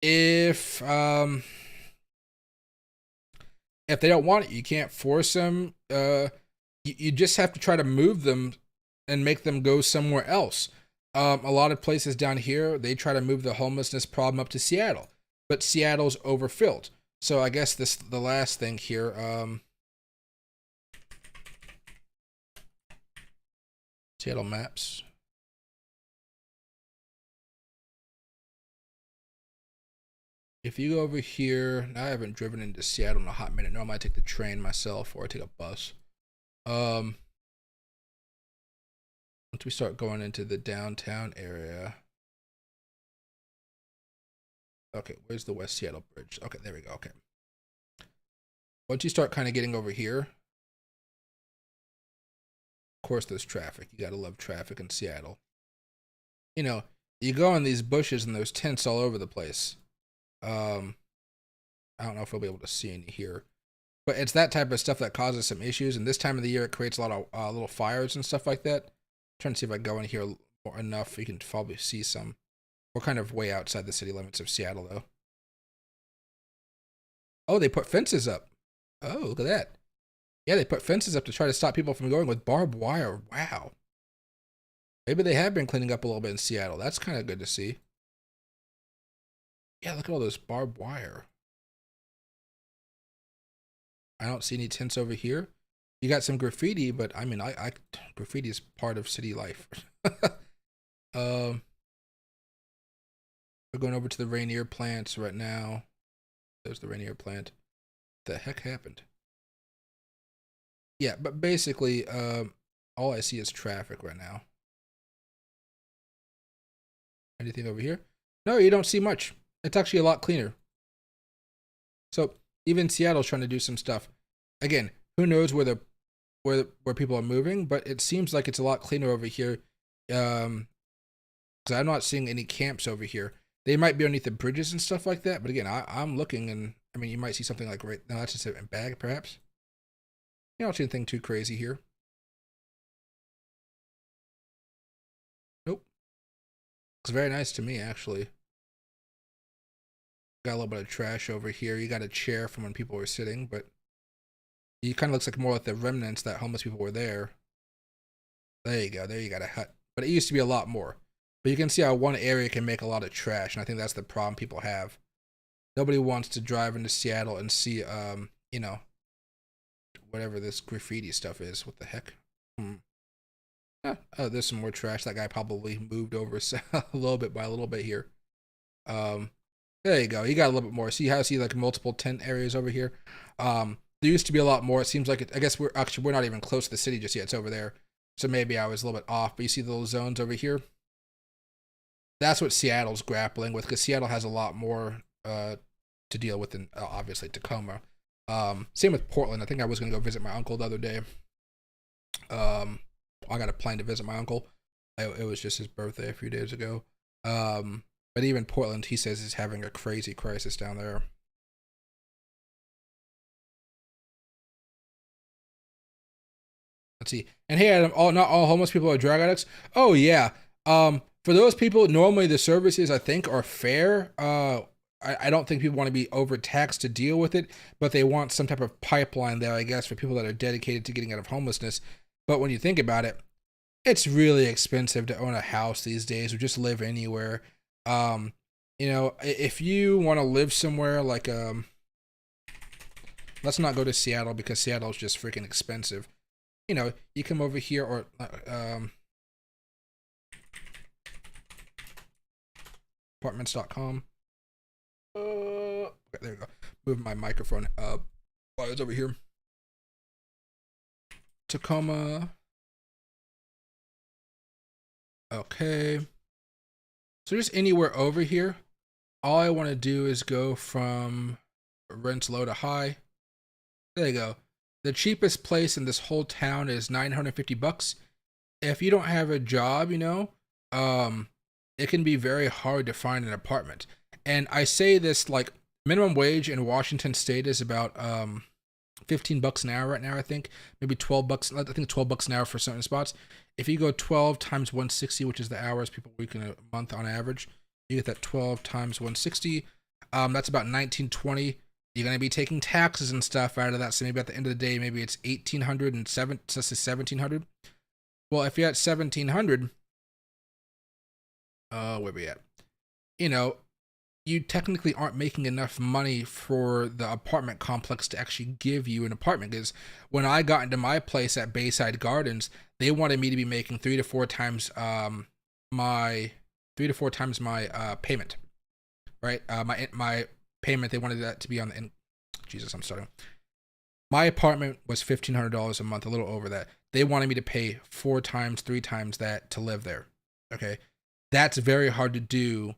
if they don't want it, you can't force them. You just have to try to move them and make them go somewhere else. A lot of places down here, they try to move the homelessness problem up to Seattle, but Seattle's overfilled. So I guess the last thing here, Seattle maps. If you go over here, now I haven't driven into Seattle in a hot minute. Normally I take the train myself or I take a bus. Once we start going into the downtown area. Okay, where's the West Seattle Bridge? Okay, there we go. Okay. Once you start kind of getting over here, of course there's traffic. You gotta love traffic in Seattle. You go in these bushes and there's tents all over the place. I don't know if we'll be able to see any here. But it's that type of stuff that causes some issues. And this time of the year, it creates a lot of little fires and stuff like that. I'm trying to see if I go in here more enough. You can probably see some. We're kind of way outside the city limits of Seattle, though. Oh, they put fences up. Oh, look at that. Yeah, they put fences up to try to stop people from going with barbed wire. Wow. Maybe they have been cleaning up a little bit in Seattle. That's kind of good to see. Yeah, look at all this barbed wire. I don't see any tents over here. You got some graffiti, but I mean, graffiti is part of city life. We're going over to the Rainier plants right now. There's the Rainier plant. What the heck happened? Yeah, but basically, all I see is traffic right now. Anything over here? No, you don't see much. It's actually a lot cleaner. So even Seattle's trying to do some stuff. Again, who knows where people are moving, but it seems like it's a lot cleaner over here. Because I'm not seeing any camps over here. They might be underneath the bridges and stuff like that. But again, I'm looking, and I mean, you might see something like right now. That's just a bag, perhaps. You don't see anything too crazy here. Nope. Looks very nice to me, actually. Got a little bit of trash over here. You got a chair from when people were sitting, but it kind of looks like more like the remnants that homeless people were there. There you go. There you got a hut. But it used to be a lot more. But you can see how one area can make a lot of trash, and I think that's the problem people have. Nobody wants to drive into Seattle and see, you know, whatever this graffiti stuff is. What the heck? Oh, there's some more trash. That guy probably moved over a little bit by a little bit here. There you go. You got a little bit more. See how I see like multiple tent areas over here? There used to be a lot more. It seems like I guess we're not even close to the city just yet. It's over there. So maybe I was a little bit off. But you see the little zones over here? That's what Seattle's grappling with, because Seattle has a lot more to deal with than obviously Tacoma. Same with Portland. I think I was gonna go visit my uncle the other day. I got a plan to visit my uncle. It was just his birthday a few days ago. But even Portland, he says, is having a crazy crisis down there. Let's see. And hey, Adam, not all homeless people are drug addicts. Oh yeah. For those people, normally the services I think are fair. I don't think people want to be overtaxed to deal with it, but they want some type of pipeline there, I guess, for people that are dedicated to getting out of homelessness. But when you think about it, it's really expensive to own a house these days or just live anywhere. You know, if you want to live somewhere like, let's not go to Seattle because Seattle is just freaking expensive. You know, you come over here or, apartments.com. Okay, there we go. Move my microphone up while it's over here. Tacoma. Okay. So just anywhere over here. All I want to do is go from rents low to high. There you go. The cheapest place in this whole town is $950. If you don't have a job, you know, it can be very hard to find an apartment. And I say this like minimum wage in Washington State is about $15 an hour right now, I think. Maybe $12. I think $12 an hour for certain spots. If you go 12 times 160, which is the hours people work in a month on average, you get that 12 times 160. That's about $19.20. You're going to be taking taxes and stuff out of that. So maybe at the end of the day, maybe it's $1,800 and let's say $1,700. Well, if you're at $1,700, where we at? You know, you technically aren't making enough money for the apartment complex to actually give you an apartment. Because when I got into my place at Bayside Gardens, they wanted me to be making 3 to 4 times my payment, right? My payment, they wanted that to be on the Jesus, I'm starting. My apartment was $1,500 a month, a little over that. They wanted me to pay 4 times, 3 times that to live there. Okay, that's very hard to do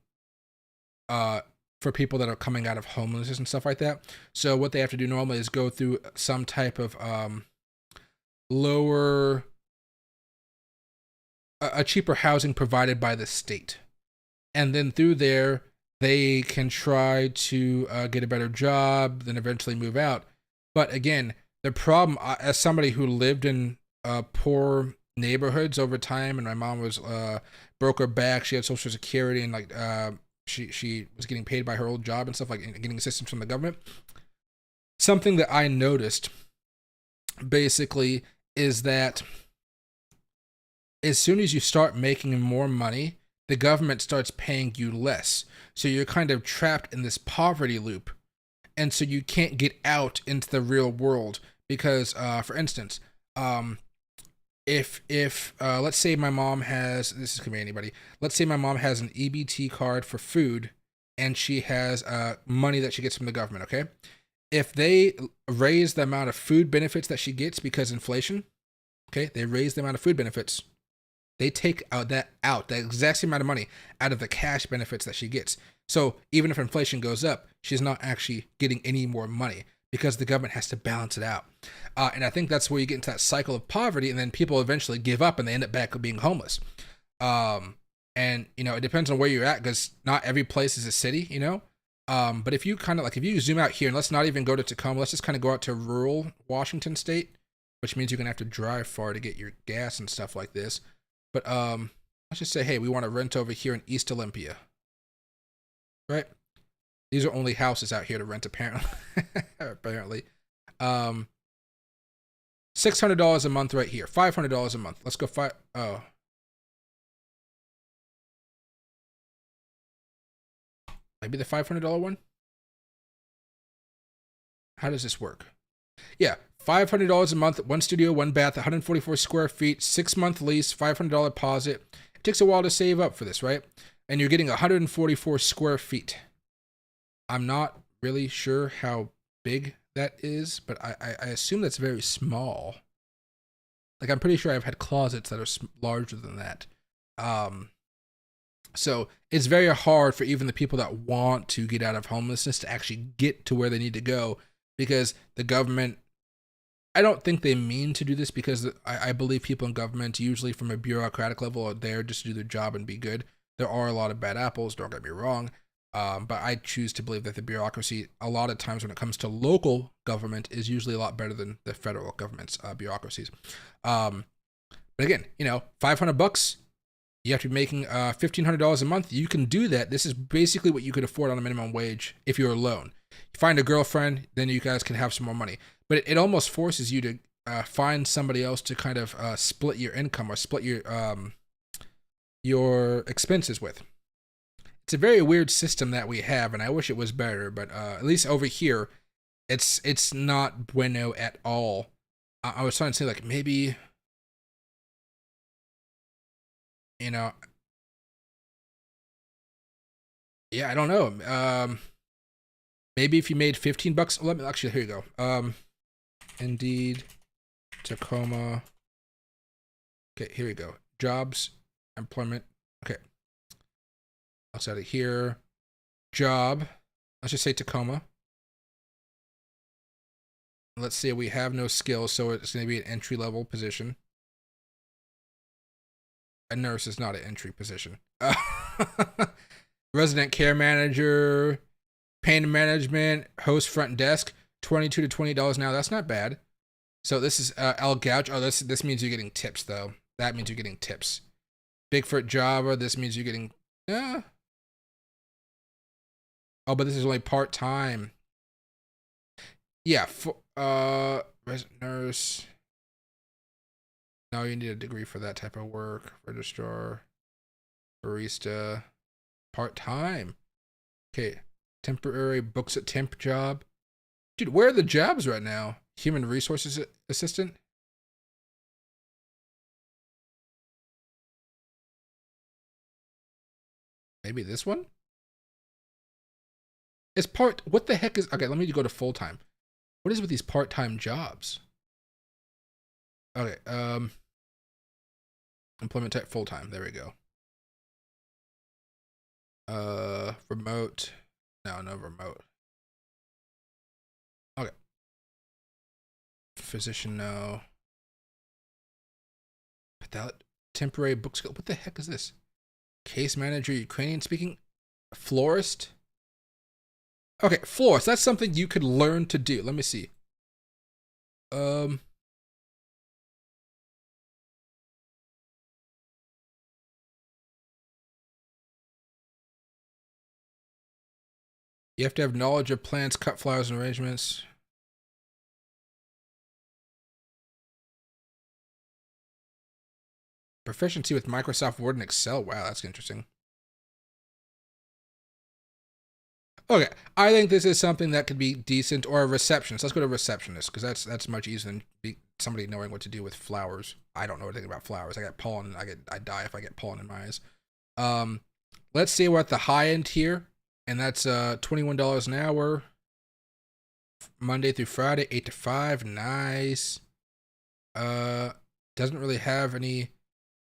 for people that are coming out of homelessness and stuff like that. So what they have to do normally is go through some type of a cheaper housing provided by the state. And then through there, they can try to get a better job, then eventually move out. But again, the problem, as somebody who lived in poor neighborhoods over time, and my mom was broke her back, she had Social Security, and like she was getting paid by her old job and stuff, like getting assistance from the government. Something that I noticed basically is that as soon as you start making more money, the government starts paying you less. So you're kind of trapped in this poverty loop. And so you can't get out into the real world because, for instance, if let's say my mom has, this could be anybody, let's say my mom has an EBT card for food and she has money that she gets from the government, okay? if they raise the amount of food benefits that she gets because inflation, okay, they raise the amount of food benefits, they take that exact same amount of money out of the cash benefits that she gets. So even if inflation goes up, she's not actually getting any more money because the government has to balance it out. And I think that's where you get into that cycle of poverty, and then people eventually give up and they end up back being homeless. And it depends on where you're at, because not every place is a city, but if you kind of if you zoom out here, and let's not even go to Tacoma, let's just kind of go out to rural Washington state, which means you're gonna have to drive far to get your gas and stuff like this. But let's just say, hey, we want to rent over here in East Olympia, right? These are only houses out here to rent, apparently. Apparently, $600 a month right here, $500 a month. Let's go maybe the $500 one. How does this work? Yeah, $500 a month, 1 studio, 1 bath, 144 square feet, 6-month lease, $500 deposit. It takes a while to save up for this, right? And you're getting 144 square feet. I'm not really sure how big that is, but I assume that's very small. Like, I'm pretty sure I've had closets that are larger than that. So it's very hard for even the people that want to get out of homelessness to actually get to where they need to go, because the government, I don't think they mean to do this, because I believe people in government, usually from a bureaucratic level, are there just to do their job and be good. There are a lot of bad apples, don't get me wrong, but I choose to believe that the bureaucracy, a lot of times when it comes to local government, is usually a lot better than the federal government's bureaucracies. But again, $500, you have to be making $1,500 a month. You can do that. This is basically what you could afford on a minimum wage if you're alone. You find a girlfriend, then you guys can have some more money. But it almost forces you to find somebody else to kind of split your income or split your expenses with. It's a very weird system that we have, and I wish it was better. But at least over here, it's not bueno at all. I was trying to say, like, maybe, yeah, I don't know. Maybe if you made $15, let me actually, here you go. Indeed, Tacoma. Okay, here we go. Jobs, employment. Okay. Let's out of here. Job. Let's just say Tacoma. Let's say we have no skills, so it's going to be an entry-level position. A nurse is not an entry position. Resident care manager, pain management, host front desk, $22 to $28 now. That's not bad. So this is El Gouch. Oh, this means you're getting tips, though. That means you're getting tips. Bigfoot Java. This means you're getting. Oh, but this is only part time. Yeah. Resident nurse. No, you need a degree for that type of work. Registrar, barista, part time. Okay. Temporary books at temp job. Dude, where are the jobs right now? Human resources assistant? Maybe this one? It's what the heck is, okay, let me go to full time. What is with these part-time jobs? Okay, employment type full time. There we go. Remote. No remote. Okay. Physician, no. But that temporary book skill. What the heck is this? Case manager, Ukrainian speaking. Florist. Okay, florist. That's something you could learn to do. Let me see. You have to have knowledge of plants, cut flowers, and arrangements. Proficiency with Microsoft Word and Excel. Wow, that's interesting. Okay, I think this is something that could be decent, or a receptionist. Let's go to receptionist, because that's much easier than somebody knowing what to do with flowers. I don't know anything about flowers. I got pollen. I die if I get pollen in my eyes. Let's say we're at the high end here, and that's $21 an hour. Monday through Friday, 8 to 5. Nice. Doesn't really have any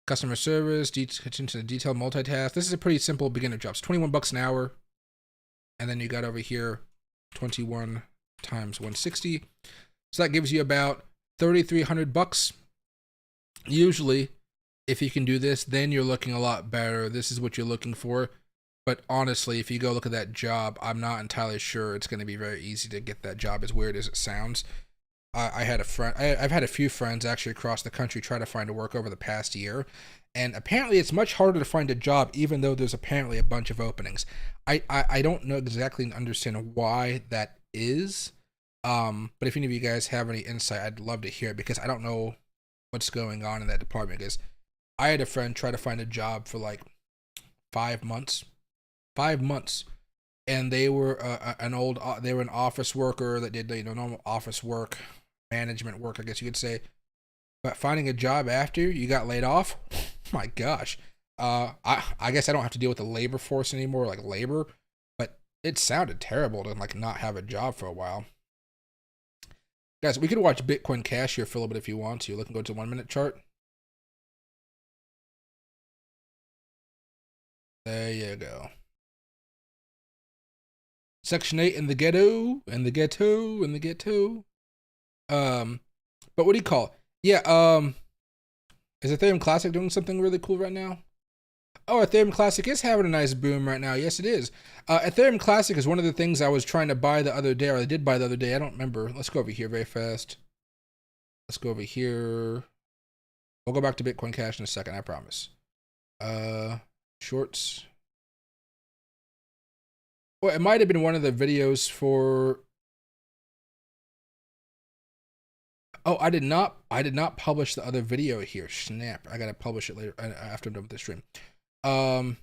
customer service, attention to detail, multitask. This is a pretty simple beginner job. It's 21 bucks an hour. And then you got over here 21 times 160. So that gives you about 3,300 bucks. Usually, if you can do this, then you're looking a lot better. This is what you're looking for. But honestly, if you go look at that job, I'm not entirely sure it's going to be very easy to get that job, as weird as it sounds. I had a friend, I've had a few friends actually across the country try to find a work over the past year. And apparently it's much harder to find a job, even though there's apparently a bunch of openings. I don't know exactly and understand why that is. But if any of you guys have any insight, I'd love to hear it, because I don't know what's going on in that department. Because I had a friend try to find a job for like 5 months. 5 months. And they were they were an office worker that did, normal office work, management work, I guess you could say. But finding a job after you got laid off, my gosh. I guess I don't have to deal with the labor force anymore, like labor, but it sounded terrible to like not have a job for a while. Guys, we could watch Bitcoin Cash here for a little bit if you want to. Look and go to 1 minute chart. There you go. Section 8 in the ghetto, but what do you call it? Yeah, is Ethereum Classic doing something really cool right now? Oh, Ethereum Classic is having a nice boom right now. Yes, it is. Ethereum Classic is one of the things I was trying to buy the other day, or I did buy the other day. I don't remember. Let's go over here very fast. Let's go over here. We'll go back to Bitcoin Cash in a second, I promise. Shorts. Well, it might have been one of the videos for... Oh, I did not publish the other video here. Snap. I gotta publish it later after I'm done with the stream. Might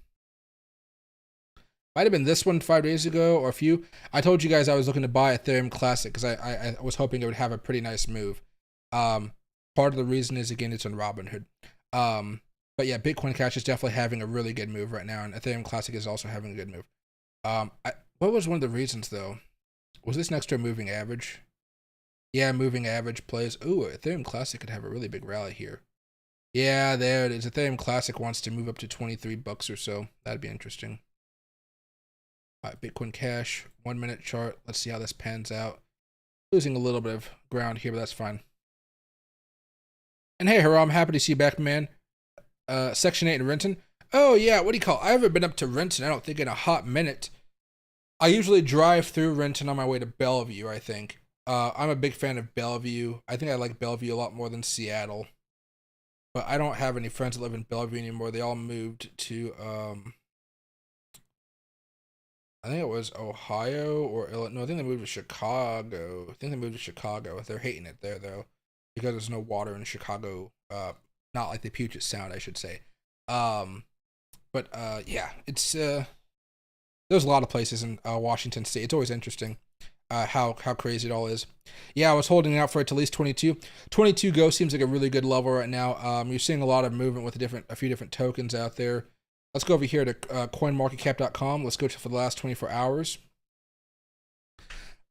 have been this one 5 days ago or a few. I told you guys I was looking to buy Ethereum Classic because I was hoping it would have a pretty nice move. Part of the reason is, again, it's on Robinhood. But yeah, Bitcoin Cash is definitely having a really good move right now, and Ethereum Classic is also having a good move. What was one of the reasons though? Was this next to a moving average? Yeah, moving average plays. Ooh, Ethereum Classic could have a really big rally here. Yeah, there it is. Ethereum Classic wants to move up to 23 bucks or so. That'd be interesting. All right, Bitcoin Cash, 1 minute chart. Let's see how this pans out. Losing a little bit of ground here, but that's fine. And hey, Haram, happy to see you back, man. Section 8 in Renton. Oh, yeah, what do you call it? I haven't been up to Renton, I don't think, in a hot minute. I usually drive through Renton on my way to Bellevue, I think. I'm a big fan of Bellevue. I think I like Bellevue a lot more than Seattle. But I don't have any friends that live in Bellevue anymore. They all moved to, I think it was Ohio or Illinois. No, I think they moved to Chicago. They're hating it there, though, because there's no water in Chicago. Not like the Puget Sound, I should say. But yeah, it's, there's a lot of places in Washington State. It's always interesting. How crazy it all is. Yeah, I was holding out for it to at least 22. 22 Go seems like a really good level right now. You're seeing a lot of movement with a few different tokens out there. Let's go over here to coinmarketcap.com. Let's go for the last 24 hours.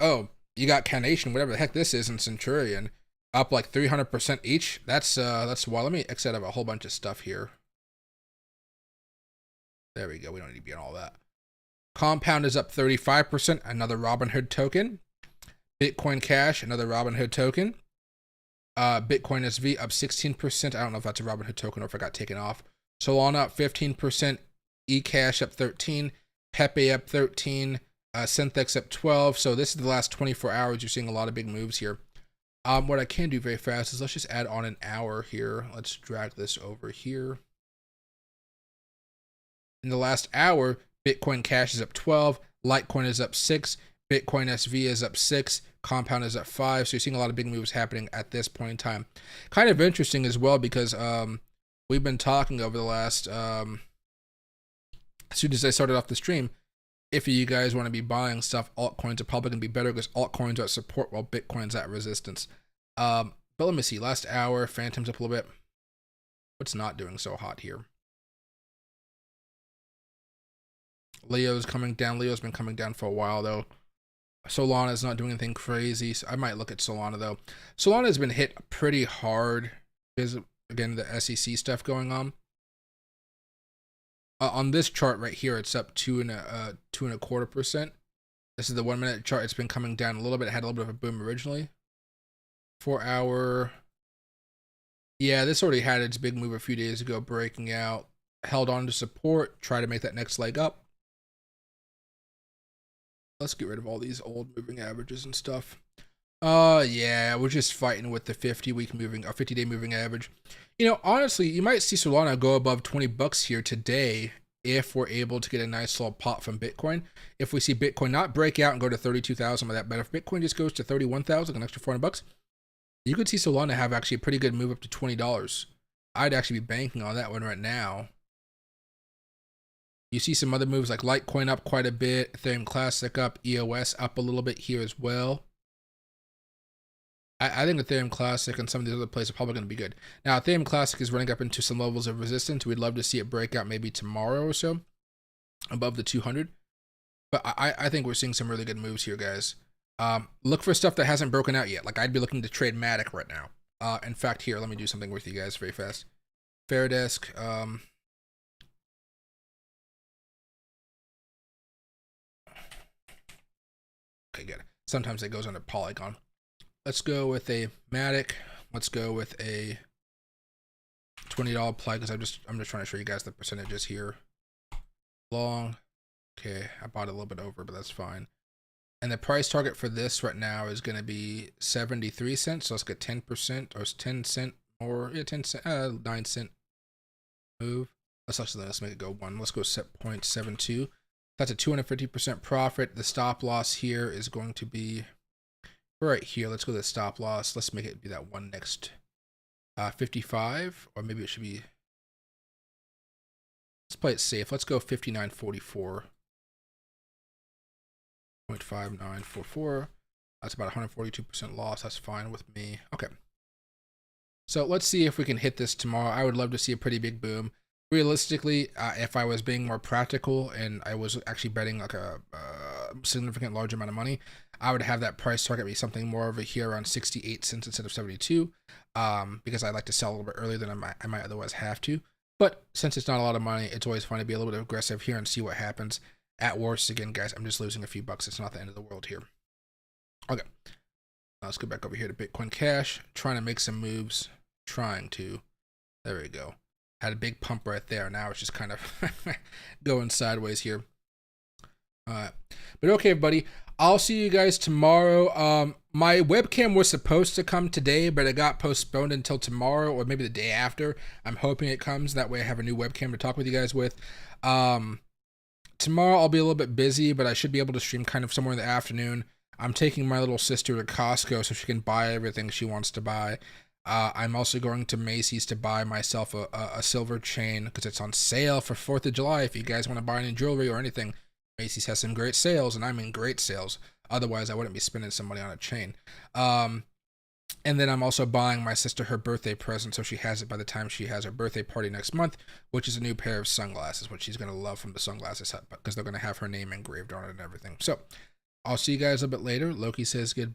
Oh, you got Carnation, whatever the heck this is, and Centurion, up like 300% each. That's wild. Let me exit out of a whole bunch of stuff here. There we go. We don't need to be on all that. Compound is up 35%, another Robinhood token. Bitcoin Cash, another Robinhood token. Bitcoin SV up 16%. I don't know if that's a Robinhood token or if it got taken off. Solana up 15%. eCash up 13%. Pepe up 13%. Synthex up 12%. So this is the last 24 hours. You're seeing a lot of big moves here. What I can do very fast is let's just add on an hour here. Let's drag this over here. In the last hour, Bitcoin Cash is up 12%, Litecoin is up 6%, Bitcoin SV is up 6%, Compound is up 5%. So you're seeing a lot of big moves happening at this point in time. Kind of interesting as well because we've been talking over the last, as soon as I started off the stream, if you guys want to be buying stuff, altcoins are probably going to be better because altcoins are at support while Bitcoin's at resistance. But let me see, last hour, Phantom's up a little bit. What's not doing so hot here? Leo's coming down. Leo's been coming down for a while, though. Solana is not doing anything crazy. So I might look at Solana though. Solana has been hit pretty hard because, again, the SEC stuff going on. On this chart right here, it's up 2.25%. This is the 1 minute chart. It's been coming down a little bit. It had a little bit of a boom originally. 4 hour. Yeah, this already had its big move a few days ago, breaking out. Held on to support. Try to make that next leg up. Let's get rid of all these old moving averages and stuff. Yeah, we're just fighting with the 50-day moving average. You know, honestly, you might see Solana go above 20 bucks here today if we're able to get a nice little pop from Bitcoin. If we see Bitcoin not break out and go to 32,000 with that, but if Bitcoin just goes to 31,000, an extra 400 bucks, you could see Solana have actually a pretty good move up to $20. I'd actually be banking on that one right now. You see some other moves like Litecoin up quite a bit, Ethereum Classic up, EOS up a little bit here as well. I think Ethereum Classic and some of these other places are probably going to be good. Now, Ethereum Classic is running up into some levels of resistance. We'd love to see it break out maybe tomorrow or so, above the 200. But I think we're seeing some really good moves here, guys. Look for stuff that hasn't broken out yet. Like, I'd be looking to trade Matic right now. In fact, here, let me do something with you guys very fast. Fairdesk. Okay, good. Sometimes it goes under Polygon. Let's go with a Matic. Let's go with a $20 plug because I'm just trying to show you guys the percentages here. Long. Okay, I bought it a little bit over, but that's fine. And the price target for this right now is going to be 73 cents. So let's get 10% or 10 cent more. Yeah, 10 cent, 9 cent move. Let's make it go 1. Let's go set 0.72. That's a 250% profit. The stop loss here is going to be right here. Let's go to the stop loss. Let's make it be that one next 55, or maybe it should be. Let's play it safe. Let's go 59.44. 0.5944. That's about 142% loss. That's fine with me. Okay. So let's see if we can hit this tomorrow. I would love to see a pretty big boom. Realistically, if I was being more practical and I was actually betting like a significant large amount of money, I would have that price target be something more over here around 68 cents instead of 72, because I like to sell a little bit earlier than I might otherwise have to. But since it's not a lot of money, it's always fun to be a little bit aggressive here and see what happens. At worst, again, guys, I'm just losing a few bucks. It's not the end of the world here. Okay. Now let's go back over here to Bitcoin Cash. Trying to make some moves. There we go. Had a big pump right there. Now it's just kind of going sideways here. But okay, everybody. I'll see you guys tomorrow. My webcam was supposed to come today, but it got postponed until tomorrow or maybe the day after. I'm hoping it comes. That way I have a new webcam to talk with you guys with. Tomorrow I'll be a little bit busy, but I should be able to stream kind of somewhere in the afternoon. I'm taking my little sister to Costco so she can buy everything she wants to buy. I'm also going to Macy's to buy myself a silver chain because it's on sale for 4th of July. If you guys want to buy any jewelry or anything, Macy's has some great sales, and I'm in great sales. Otherwise, I wouldn't be spending some money on a chain. And then I'm also buying my sister her birthday present so she has it by the time she has her birthday party next month, which is a new pair of sunglasses, which she's going to love from the sunglasses set because they're going to have her name engraved on it and everything. So I'll see you guys a bit later. Loki says goodbye.